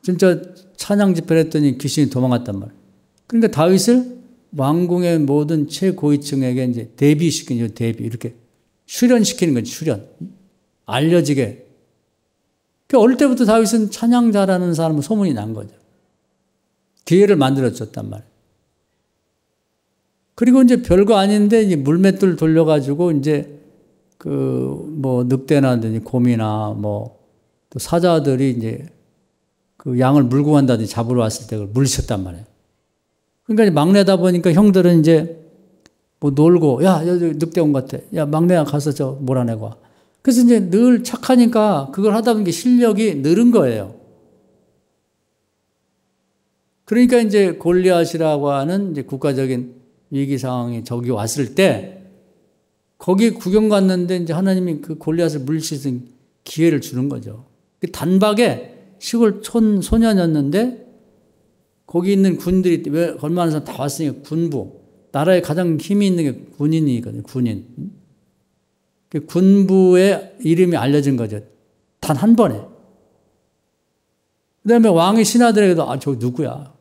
진짜 찬양 집회를 했더니 귀신이 도망갔단 말이에요. 그러니까 다윗을 왕궁의 모든 최고위층에게 이제 데뷔시키는 데뷔 이렇게 출연시키는 거지 출연. 알려지게. 그 어릴 때부터 다윗은 찬양 잘하는 사람은 소문이 난 거죠. 기회를 만들어줬단 말이에요. 그리고 이제 별거 아닌데 이제 물맷돌 돌려가지고 이제 뭐 늑대나 곰이나 뭐 또 사자들이 이제 그 양을 물고 간다든지 잡으러 왔을 때 그걸 물리쳤단 말이에요. 그러니까 막내다 보니까 형들은 이제 뭐 놀고 야 여기 늑대 온 것 같아. 야 막내야 가서 저 몰아내고 와. 그래서 이제 늘 착하니까 그걸 하다 보니까 실력이 늘은 거예요. 그러니까 이제 골리앗이라고 하는 이제 국가적인 위기 상황에 적이 왔을 때 거기 구경 갔는데 이제 하나님이 그 골리앗을 물릴 수 있는 기회를 주는 거죠. 단박에 시골 소년이었는데 거기 있는 군들이 왜 얼마나 사람 다 왔으니까 군부. 나라에 가장 힘이 있는 게 군인이거든요. 군인. 그 군부의 이름이 알려진 거죠. 단 한 번에. 그 다음에 왕의 신하들에게도 저 누구야.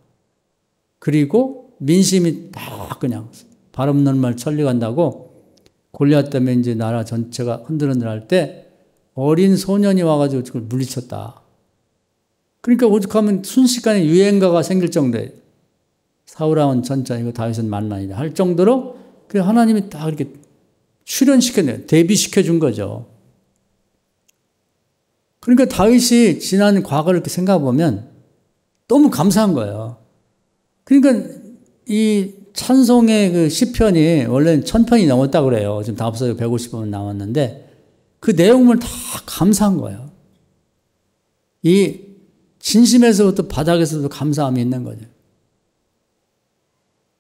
그리고 민심이 다 그냥 바람 없는 말 천리간다고 골리앗 때문에 이제 나라 전체가 흔들흔들할 때 어린 소년이 와가지고 그걸 물리쳤다. 그러니까 오죽하면 순식간에 유행가가 생길 정도에 사울왕은 전짜이고 다윗은 만난이다 할 정도로 그 하나님이 딱 이렇게 출현시켰네요. 대비시켜준 거죠. 그러니까 다윗이 지난 과거를 이렇게 생각해 보면 너무 감사한 거예요. 그러니까 이 찬송의 그 시편이 원래는 1000편이 넘었다고 그래요. 지금 다 없어요. 150편 남았는데 그 내용을 다 감사한 거예요. 이 진심에서부터 바닥에서도 감사함이 있는 거죠.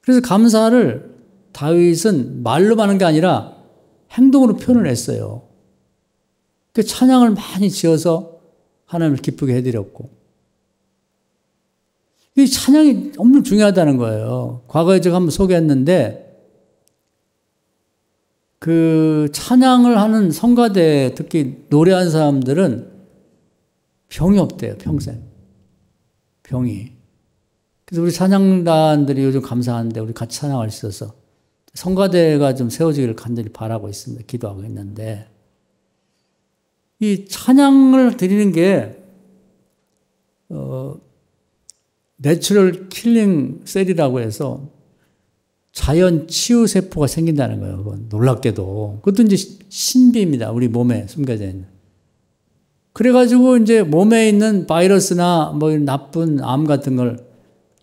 그래서 감사를 다윗은 말로만 하는 게 아니라 행동으로 표현을 했어요. 그 찬양을 많이 지어서 하나님을 기쁘게 해드렸고. 이 찬양이 너무 중요하다는 거예요. 과거에 제가 한번 소개했는데 그 찬양을 하는 성가대 특히 노래하는 사람들은 병이 없대요. 평생. 병이. 그래서 우리 찬양단들이 요즘 감사한데 우리 같이 찬양할 수 있어서 성가대가 좀 세워지기를 간절히 바라고 있습니다. 기도하고 있는데 이 찬양을 드리는 게 내추럴 킬링 셀이라고 해서 자연 치유 세포가 생긴다는 거예요. 그건 놀랍게도. 그것도 이제 신비입니다. 우리 몸에 숨겨져 있는. 그래가지고 이제 몸에 있는 바이러스나 뭐 나쁜 암 같은 걸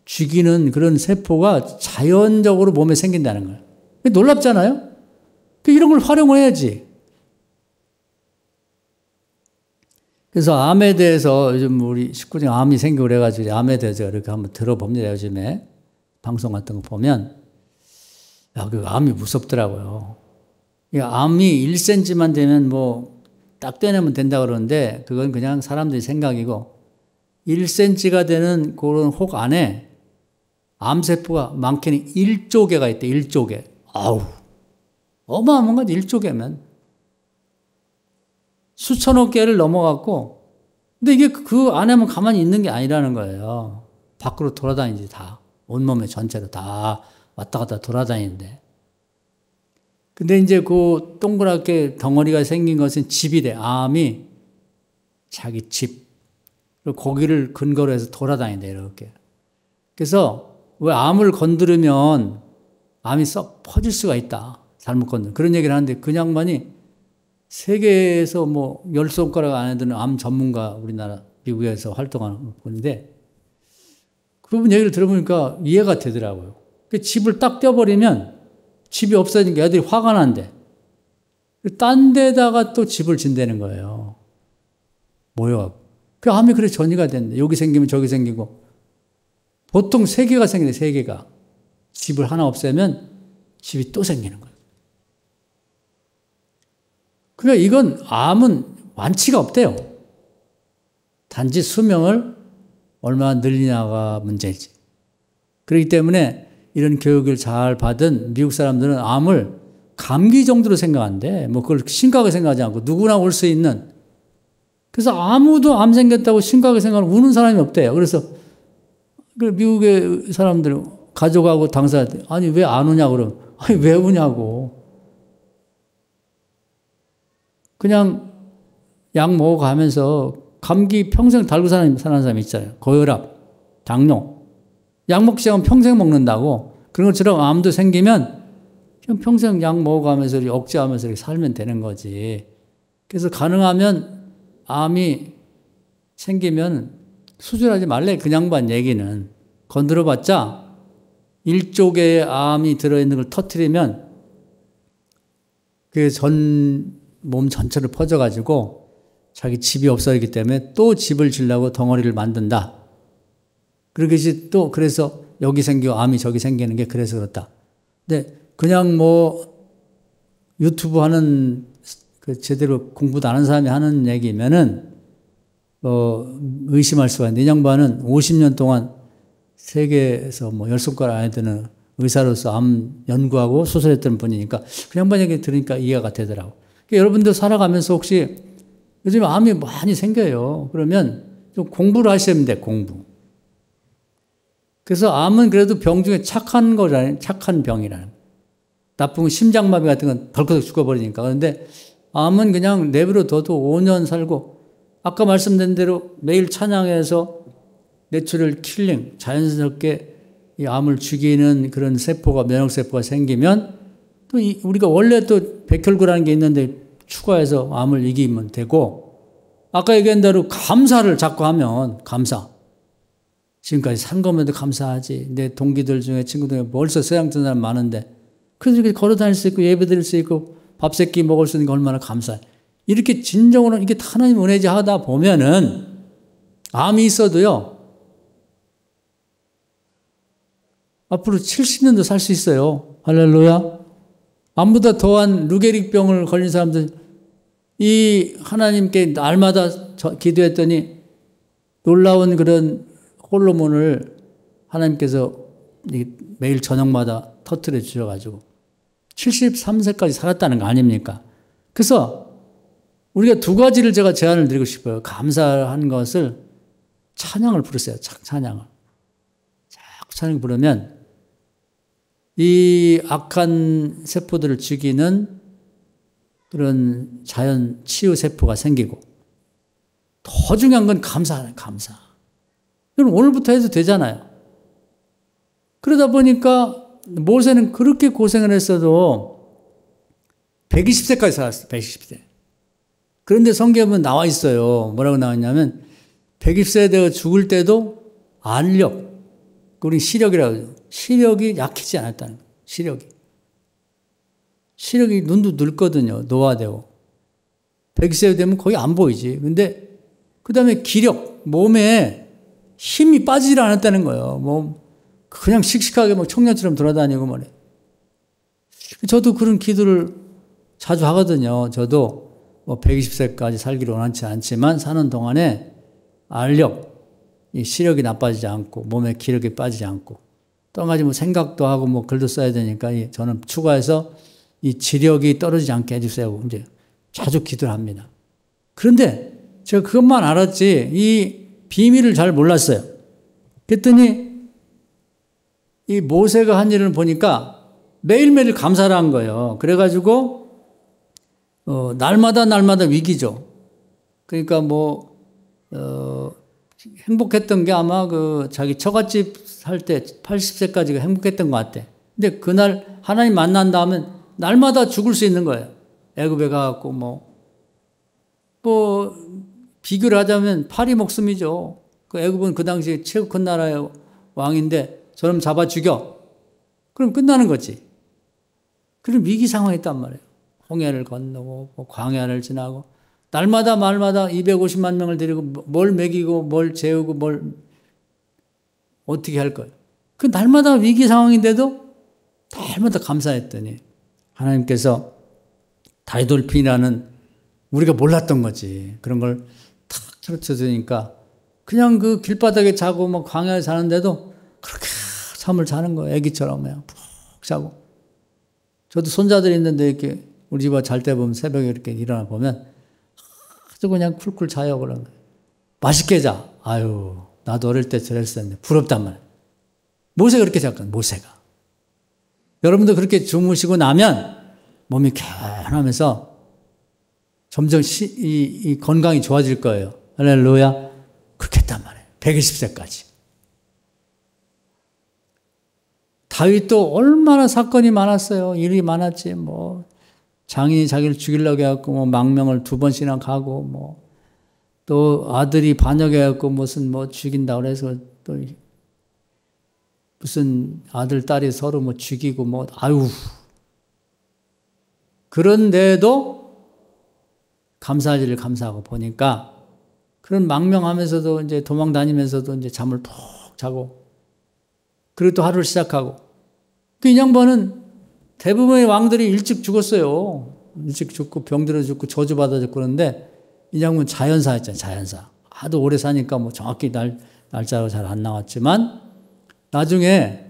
죽이는 그런 세포가 자연적으로 몸에 생긴다는 거예요. 놀랍잖아요? 이런 걸 활용해야지. 그래서 암에 대해서 요즘 우리 식구 중에 암이 생기고 그래가지고 암에 대해서 이렇게 한번 들어봅니다. 요즘에 방송 같은 거 보면. 야, 그 암이 무섭더라고요. 암이 1cm만 되면 뭐 딱 떼내면 된다 그러는데 그건 그냥 사람들이 생각이고 1cm가 되는 그런 혹 안에 암세포가 많게는 1조 개가 있대. 1조 개. 아우, 어마어마한 건 1조 개면. 수천억 개를 넘어갔고, 근데 이게 그 안에만 가만히 있는 게 아니라는 거예요. 밖으로 돌아다니지 다. 온몸에 전체로 다 왔다 갔다 돌아다니는데. 근데 이제 그 동그랗게 덩어리가 생긴 것은 집이래. 암이 자기 집. 그리고 거기를 근거로 해서 돌아다닌다, 이렇게. 그래서 왜 암을 건드리면 암이 썩 퍼질 수가 있다. 잘못 건드리면. 그런 얘기를 하는데 그 양반이 세계에서 뭐 10손가락 안에 드는 암 전문가 우리나라 미국에서 활동하는 분인데 그분 얘기를 들어보니까 이해가 되더라고요. 그 집을 딱 떼어버리면 집이 없어지니까 애들이 화가 난대. 딴 데다가 또 집을 진다는 거예요. 모여. 그 암이 그래 전이가 된대. 여기 생기면 저기 생기고. 보통 3개가 생기네, 3개가. 집을 하나 없애면 집이 또 생기는 거예요. 그러니까 이건 암은 완치가 없대요. 단지 수명을 얼마나 늘리냐가 문제지. 그렇기 때문에 이런 교육을 잘 받은 미국 사람들은 암을 감기 정도로 생각한대. 뭐 그걸 심각하게 생각하지 않고 누구나 올 수 있는. 그래서 아무도 암 생겼다고 심각하게 생각하면 우는 사람이 없대요. 그래서 미국의 사람들 가족하고 당사자들 아니 왜 안 우냐고 그러면 아니 왜 우냐고. 그냥 약 먹어가면서 감기 평생 달고 사는 사람이 있잖아요. 고혈압, 당뇨. 약 먹기 시작하면 평생 먹는다고. 그런 것처럼 암도 생기면 그냥 평생 약 먹어가면서 억제하면서 이렇게 살면 되는 거지. 그래서 가능하면 암이 생기면 수술하지 말래. 그 양반 얘기는. 건드려봤자 1조 개의 암이 들어있는 걸 터뜨리면 그 몸 전체를 퍼져가지고 자기 집이 없어지기 때문에 또 집을 지려고 덩어리를 만든다. 그러듯이 또 그래서 여기 생기고 암이 저기 생기는 게 그래서 그렇다. 근데 그냥 뭐 유튜브 하는 그 제대로 공부도 안 하는 사람이 하는 얘기면은 의심할 수가 있는데 이 양반은 50년 동안 세계에서 뭐 10손가락 안에 드는 의사로서 암 연구하고 수술했던 분이니까 그 양반 얘기 들으니까 이해가 되더라고. 그러니까 여러분들 살아가면서 혹시 요즘 암이 많이 생겨요. 그러면 좀 공부를 하시면 돼, 공부. 그래서 암은 그래도 병 중에 착한 거잖아요. 착한 병이라는. 나쁜 심장마비 같은 건 덜컥 죽어버리니까. 그런데 암은 그냥 내버려 둬도 5년 살고 아까 말씀드린 대로 매일 찬양해서 내추럴 킬링, 자연스럽게 이 암을 죽이는 그런 세포가, 면역세포가 생기면 또 우리가 원래 또 백혈구라는 게 있는데 추가해서 암을 이기면 되고 아까 얘기한 대로 감사를 자꾸 하면 감사. 지금까지 산 거면도 감사하지. 내 동기들 중에 친구들 중에 벌써 세상 뜬 사람 많은데 그래서 이렇게 걸어 다닐 수 있고 예배 드릴 수 있고 밥 세 끼 먹을 수 있는 게 얼마나 감사해. 이렇게 진정으로 이게 하나님 은혜지 하다 보면은 암이 있어도요. 앞으로 70년도 살 수 있어요. 할렐루야. 암보다 더한 루게릭병을 걸린 사람들 이 하나님께 날마다 기도했더니 놀라운 그런 호르몬을 하나님께서 매일 저녁마다 터뜨려 주셔가지고 73세까지 살았다는 거 아닙니까? 그래서 우리가 두 가지를 제가 제안을 드리고 싶어요. 감사한 것을 찬양을 부르세요. 찬양을. 자꾸 찬양 부르면 이 악한 세포들을 죽이는 그런 자연 치유 세포가 생기고 더 중요한 건 감사하는 감사. 그럼 오늘부터 해도 되잖아요. 그러다 보니까 모세는 그렇게 고생을 했어도 120세까지 살았어요. 120세. 그런데 성경은 나와 있어요. 뭐라고 나와 있냐면 120세 되어 죽을 때도 안력, 우리 시력이라고 하죠. 시력이 약해지지 않았다는 거예요. 시력이 눈도 늙거든요. 노화되고. 120세 되면 거의 안 보이지. 근데 그 다음에 기력, 몸에 힘이 빠지질 않았다는 거예요. 뭐 그냥 씩씩하게 막 청년처럼 돌아다니고 말이에요. 저도 그런 기도를 자주 하거든요. 저도 뭐 120세까지 살기를 원하지 않지만 사는 동안에 알력, 이 시력이 나빠지지 않고 몸에 기력이 빠지지 않고 또 한 가지 뭐 생각도 하고 뭐 글도 써야 되니까 저는 추가해서 이 지력이 떨어지지 않게 해주세요. 이제 자주 기도를 합니다. 그런데 제가 그것만 알았지 이 비밀을 잘 몰랐어요. 그랬더니 이 모세가 한 일을 보니까 매일매일 감사를 한 거예요. 그래가지고 날마다 위기죠. 그러니까 행복했던 게 아마 자기 처갓집 살 때 80세까지가 행복했던 것 같아. 근데 그날 하나님 만난 다음에 날마다 죽을 수 있는 거예요. 애굽에 가갖고 비교를 하자면 파리 목숨이죠. 그 애굽은 그 당시에 최고 큰 나라의 왕인데 저놈 잡아 죽여. 그럼 끝나는 거지. 그런 위기 상황이 있단 말이에요. 홍해를 건너고 광야를 지나고 날마다 250만 명을 데리고 뭘 먹이고 뭘 재우고 뭘 어떻게 할 거예요. 그 날마다 위기 상황인데도 날마다 감사했더니 하나님께서 다이돌핀이라는 우리가 몰랐던 거지. 그런 걸 탁 가르쳐 주니까 그냥 그 길바닥에 자고 광야에 자는데도 그렇게 잠을 자는 거예요. 애기처럼 그냥 푹 자고. 저도 손자들이 있는데 이렇게 우리 집에 잘 때 보면 새벽에 이렇게 일어나 보면 아주 그냥 쿨쿨 자요. 그러면 맛있게 자. 아유, 나도 어릴 때 저랬었는데 부럽단 말이에요. 모세가 그렇게 잤거든요. 모세가. 여러분도 그렇게 주무시고 나면 몸이 개운하면서 점점 이 건강이 좋아질 거예요. 할렐루야. 그렇게 했단 말이에요. 120세까지. 다윗도 얼마나 사건이 많았어요. 일이 많았지. 장인이 자기를 죽이려고 해갖고 망명을 2번씩이나 가고 또 아들이 반역해갖고 무슨 죽인다고 해서 또 무슨 아들 딸이 서로 죽이고 아유. 그런데도 감사하지를 감사하고 보니까 그런 망명하면서도 이제 도망 다니면서도 이제 잠을 푹 자고 그리고 또 하루를 시작하고 이 양반은 대부분의 왕들이 일찍 죽었어요. 일찍 죽고 병들어 죽고 저주받아 죽고 그러는데 이 양반은 자연사였잖아요. 자연사. 하도 오래 사니까 정확히 날짜가 잘 안 나왔지만 나중에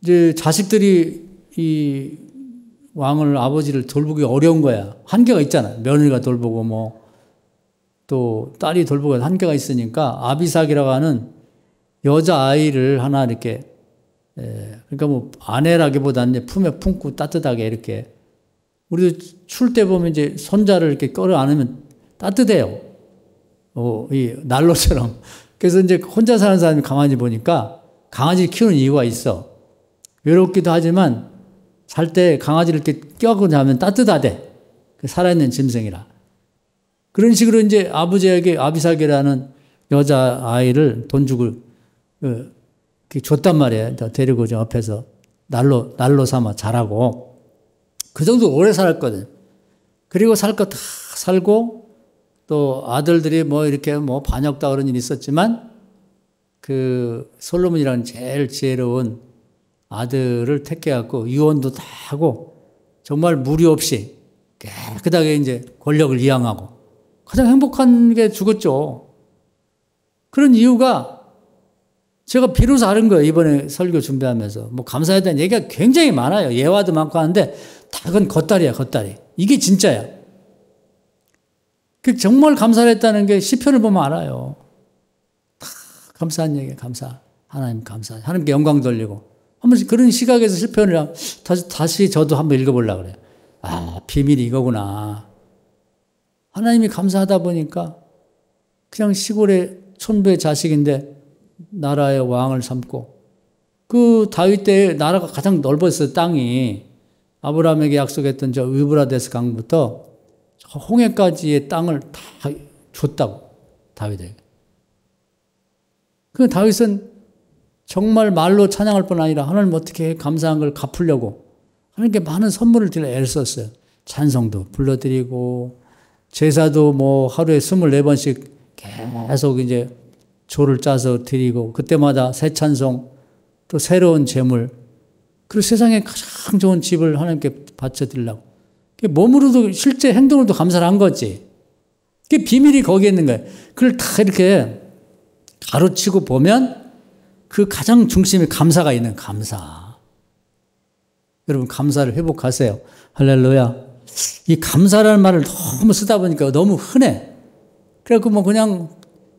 이제 자식들이 이 왕을, 아버지를 돌보기 어려운 거야. 한계가 있잖아. 며느리가 돌보고 뭐 또 딸이 돌보고 한계가 있으니까 아비삭이라고 하는 여자아이를 하나 이렇게, 그러니까 뭐 아내라기보다는 품에 품고 따뜻하게 이렇게, 우리도 추울 때 보면 이제 손자를 이렇게 끌어 안으면 따뜻해요. 이 난로처럼. 그래서 이제 혼자 사는 사람이 가만히 보니까 강아지를 키우는 이유가 있어. 외롭기도 하지만 잘 때 강아지를 이렇게 껴안고 자면 따뜻하대. 살아있는 짐승이라. 그런 식으로 이제 아버지에게 아비삭이라는 여자아이를 돈 주고 줬단 말이에요. 데리고 저 옆에서 난로 삼아 자라고. 그 정도 오래 살았거든. 그리고 살 거 다 살고, 또 아들들이 뭐 이렇게 뭐 반역다 그런 일이 있었지만, 그 솔로몬이라는 제일 지혜로운 아들을 택해갖고 유언도 다 하고, 정말 무리 없이 깨끗하게 이제 권력을 이양하고, 가장 행복한 게 죽었죠. 그런 이유가 제가 비로소 아는 거예요. 이번에 설교 준비하면서. 뭐 감사에 대한 얘기가 굉장히 많아요. 예화도 많고 하는데 다 그건 겉다리야, 겉다리. 이게 진짜야. 정말 감사를 했다는 게 시편을 보면 알아요. 다 감사한 얘기예요. 감사. 하나님 감사. 하나님께 영광 돌리고. 한 번씩 그런 시각에서 시편을 다시 저도 한번 읽어보려고 그래요. 아, 비밀이 이거구나. 하나님이 감사하다 보니까 그냥 시골의 촌부의 자식인데 나라의 왕을 삼고, 그 다윗 때 나라가 가장 넓었어요. 땅이. 아브라함에게 약속했던 저 유브라데스 강부터 저 홍해까지의 땅을 다 줬다고, 다윗에게. 그 다윗은 정말 말로 찬양할 뿐 아니라 하나님 어떻게 감사한 걸 갚으려고 하나님께 많은 선물을 드려 애를 썼어요. 찬송도 불러드리고, 제사도 뭐 하루에 24번씩 계속 이제 조를 짜서 드리고, 그때마다 새 찬송, 또 새로운 재물, 그리고 세상에 가장 좋은 집을 하나님께 바쳐드리려고. 몸으로도 실제 행동으로도 감사를 한 거지. 그게 비밀이 거기에 있는 거예요. 그걸 다 이렇게 가로치고 보면 그 가장 중심에 감사가 있는, 감사. 여러분 감사를 회복하세요. 할렐루야. 이 감사라는 말을 너무 쓰다 보니까 너무 흔해. 그래갖고 뭐 그냥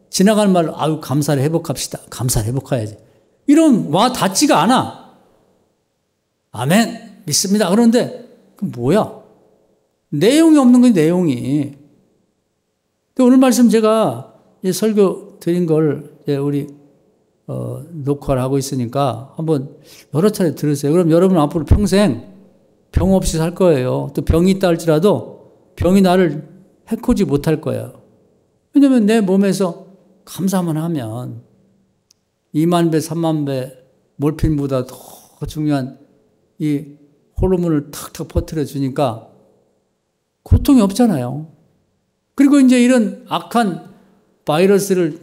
지나가는 말로 아유 감사를 회복합시다. 감사를 회복해야지. 이런 와 닿지가 않아. 아멘. 믿습니다. 그런데 그 뭐야? 내용이 없는 거지, 내용이. 오늘 말씀 제가 설교 드린 걸 우리 녹화를 하고 있으니까 한번 여러 차례 들으세요. 그럼 여러분 앞으로 평생 병 없이 살 거예요. 또 병이 있다 할지라도 병이 나를 해코지 못할 거예요. 왜냐면 내 몸에서 감사만 하면 2만 배, 3만 배 몰핀보다 더 중요한 이 호르몬을 탁탁 퍼뜨려 주니까 고통이 없잖아요. 그리고 이제 이런 악한 바이러스를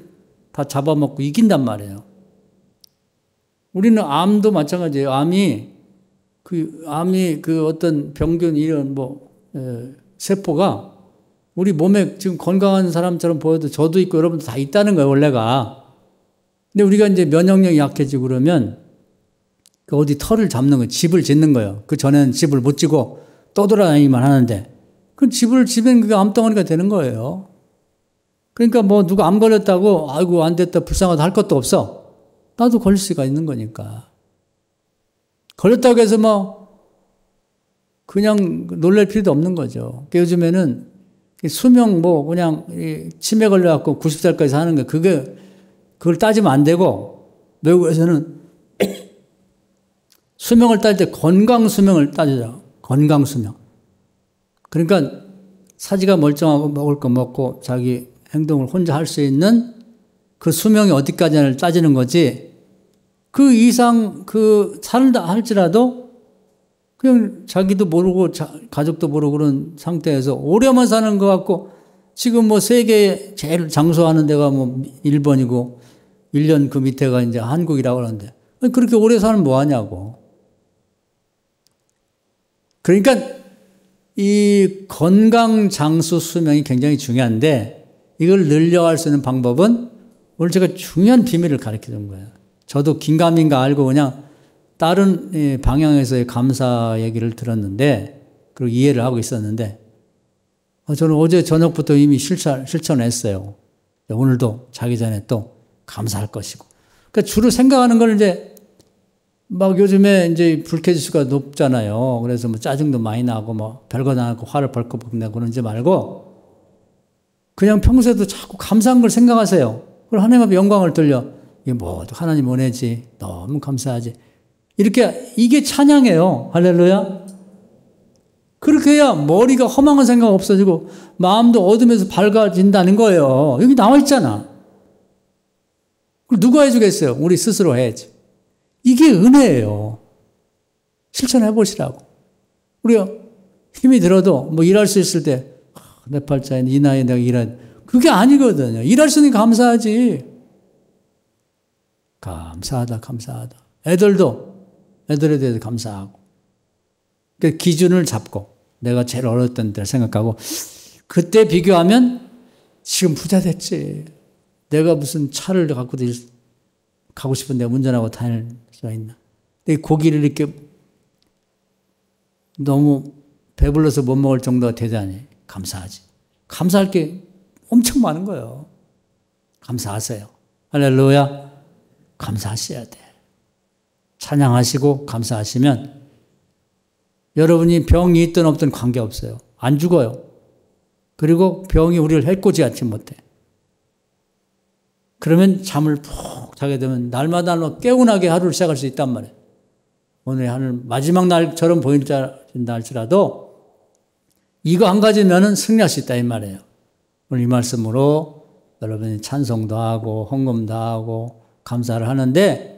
다 잡아먹고 이긴단 말이에요. 우리는 암도 마찬가지예요. 암이 그 어떤 병균 이런 세포가 우리 몸에 지금 건강한 사람처럼 보여도 저도 있고 여러분도 다 있다는 거예요, 원래가. 근데 우리가 이제 면역력이 약해지고 그러면 그 어디 털을 잡는 거예요. 집을 짓는 거예요. 그 전에는 집을 못 지고 떠돌아다니기만 하는데 그 집을 지면 그게 암덩어리가 되는 거예요. 그러니까 뭐 누가 암 걸렸다고 아이고 안 됐다 불쌍하다 할 것도 없어. 나도 걸릴 수가 있는 거니까. 걸렸다고 해서 뭐 그냥 놀랄 필요도 없는 거죠. 요즘에는 수명 그냥 치매 걸려갖고 90살까지 사는 거 그걸 따지면 안 되고 외국에서는 수명을 따질 때 건강 수명을 따지죠. 건강 수명. 그러니까 사지가 멀쩡하고 먹을 거 먹고 자기 행동을 혼자 할 수 있는 그 수명이 어디까지를 따지는 거지. 그 이상 살다 할지라도 그냥 자기도 모르고 가족도 모르고 그런 상태에서 오래만 사는 것 같고 지금 뭐 세계에 제일 장수하는 데가 뭐 일본이고 1년 그 밑에가 이제 한국이라고 하는데 그렇게 오래 사는 뭐 하냐고. 그러니까 이 건강 장수 수명이 굉장히 중요한데 이걸 늘려갈 수 있는 방법은 오늘 제가 중요한 비밀을 가르쳐 준 거예요. 저도 긴가민가 알고 그냥 다른 방향에서의 감사 얘기를 들었는데, 그리고 이해를 하고 있었는데, 저는 어제 저녁부터 이미 실천했어요. 오늘도 자기 전에 또 감사할 것이고. 그러니까 주로 생각하는 걸 이제 막 요즘에 이제 불쾌지수가 높잖아요. 그래서 뭐 짜증도 많이 나고 뭐 별거 다 나고 화를 벌컥 내고 그러지 말고 그냥 평소에도 자꾸 감사한 걸 생각하세요. 그리고 하나님 앞에 영광을 돌려. 이게 뭐 하나님 은혜지. 너무 감사하지. 이게 찬양이에요. 할렐루야. 그렇게 해야 머리가 허망한 생각 없어지고 마음도 어둠에서 밝아진다는 거예요. 여기 나와 있잖아. 그걸 누가 해주겠어요? 우리 스스로 해야지. 이게 은혜예요. 실천해 보시라고. 우리가 힘이 들어도 뭐 일할 수 있을 때 내 팔자에 이 나이에 내가 일할 그게 아니거든요. 일할 수 있으니까 감사하지. 감사하다. 애들에 대해서 감사하고. 그 기준을 잡고 내가 제일 어렸던 때를 생각하고 그때 비교하면 지금 부자 됐지. 내가 무슨 차를 갖고 가고 싶은데 운전하고 다닐 수가 있나. 내 고기를 이렇게 너무 배불러서 못 먹을 정도가 되다니 감사하지. 감사할 게 엄청 많은 거예요. 감사하세요. 할렐루야. 감사하셔야 돼. 찬양하시고 감사하시면 여러분이 병이 있든 없든 관계없어요. 안 죽어요. 그리고 병이 우리를 해코지 않지 못해. 그러면 잠을 푹 자게 되면 날마다 깨운하게 하루를 시작할 수 있단 말이에요. 오늘의 하늘 마지막 날처럼 보인다 할지라도 이거 한 가지면은 승리할 수 있다 이 말이에요. 오늘 이 말씀으로 여러분이 찬송도 하고 헌금도 하고 감사를 하는데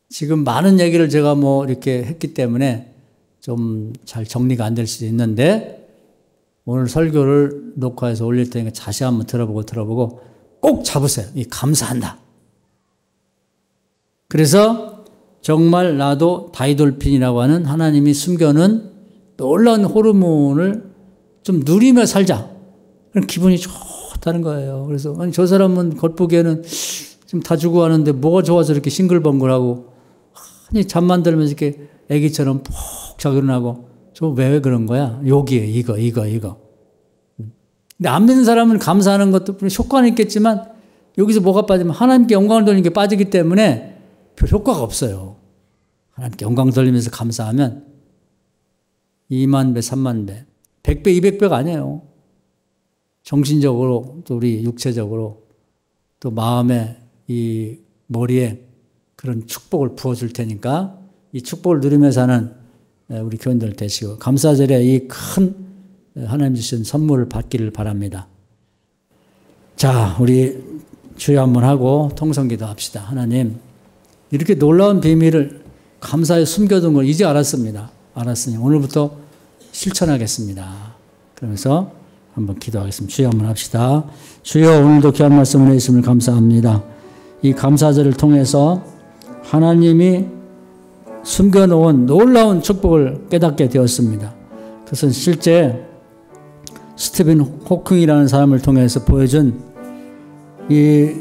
지금 많은 얘기를 제가 뭐 이렇게 했기 때문에 좀 잘 정리가 안 될 수도 있는데 오늘 설교를 녹화해서 올릴 테니까 다시 한번 들어보고 꼭 잡으세요. 이 감사한다. 그래서 정말 나도 다이돌핀이라고 하는 하나님이 숨겨놓은 놀라운 호르몬을 좀 누리며 살자. 그럼 기분이 좋다는 거예요. 그래서 아니 저 사람은 겉보기에는 좀 다 주고 하는데 뭐가 좋아서 이렇게 싱글벙글하고 아니 잠만 들면서 이렇게 애기처럼 푹 자고 일어나고 저 왜 그런 거야? 여기에 이거. 근데 안 믿는 사람은 감사하는 것도 효과는 있겠지만 여기서 뭐가 빠지면 하나님께 영광을 돌리는 게 빠지기 때문에 별 효과가 없어요. 하나님께 영광 돌리면서 감사하면 2만 배, 3만 배, 100배, 200배가 아니에요. 정신적으로 또 우리 육체적으로 또 마음에 이 머리에 그런 축복을 부어줄 테니까 이 축복을 누리면서 사는 우리 교인들 되시고 감사절에 이 큰 하나님 주신 선물을 받기를 바랍니다. 자, 우리 주여 한번 하고 통성기도 합시다. 하나님, 이렇게 놀라운 비밀을 감사에 숨겨둔 걸 이제 알았습니다. 알았으니 오늘부터 실천하겠습니다. 그러면서 한번 기도하겠습니다. 주여 한번 합시다. 주여 오늘도 귀한 말씀을 해주심을 감사합니다. 이 감사절을 통해서 하나님이 숨겨놓은 놀라운 축복을 깨닫게 되었습니다. 그것은 실제 스티븐 호킹이라는 사람을 통해서 보여준 이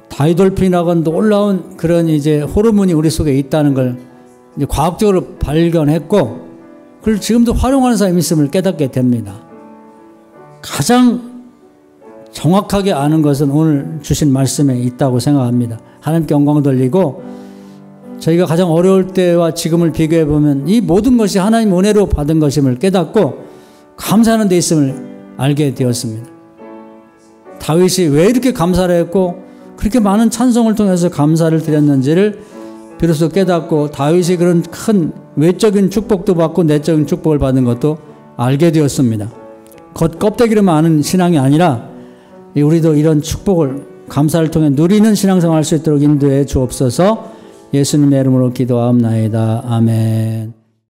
다이돌핀이라고 하는 놀라운 그런 이제 호르몬이 우리 속에 있다는 걸 이제 과학적으로 발견했고 그걸 지금도 활용하는 사람이 있음을 깨닫게 됩니다. 가장 정확하게 아는 것은 오늘 주신 말씀에 있다고 생각합니다. 하나님께 영광 돌리고 저희가 가장 어려울 때와 지금을 비교해 보면 이 모든 것이 하나님 은혜로 받은 것임을 깨닫고 감사하는 데 있음을 알게 되었습니다. 다윗이 왜 이렇게 감사를 했고 그렇게 많은 찬송을 통해서 감사를 드렸는지를 비로소 깨닫고 다윗이 그런 큰 외적인 축복도 받고 내적인 축복을 받은 것도 알게 되었습니다. 껍데기로만 아는 신앙이 아니라 우리도 이런 축복을 감사를 통해 누리는 신앙생활 할 수 있도록 인도해 주옵소서. 예수님의 이름으로 기도하옵나이다. 아멘.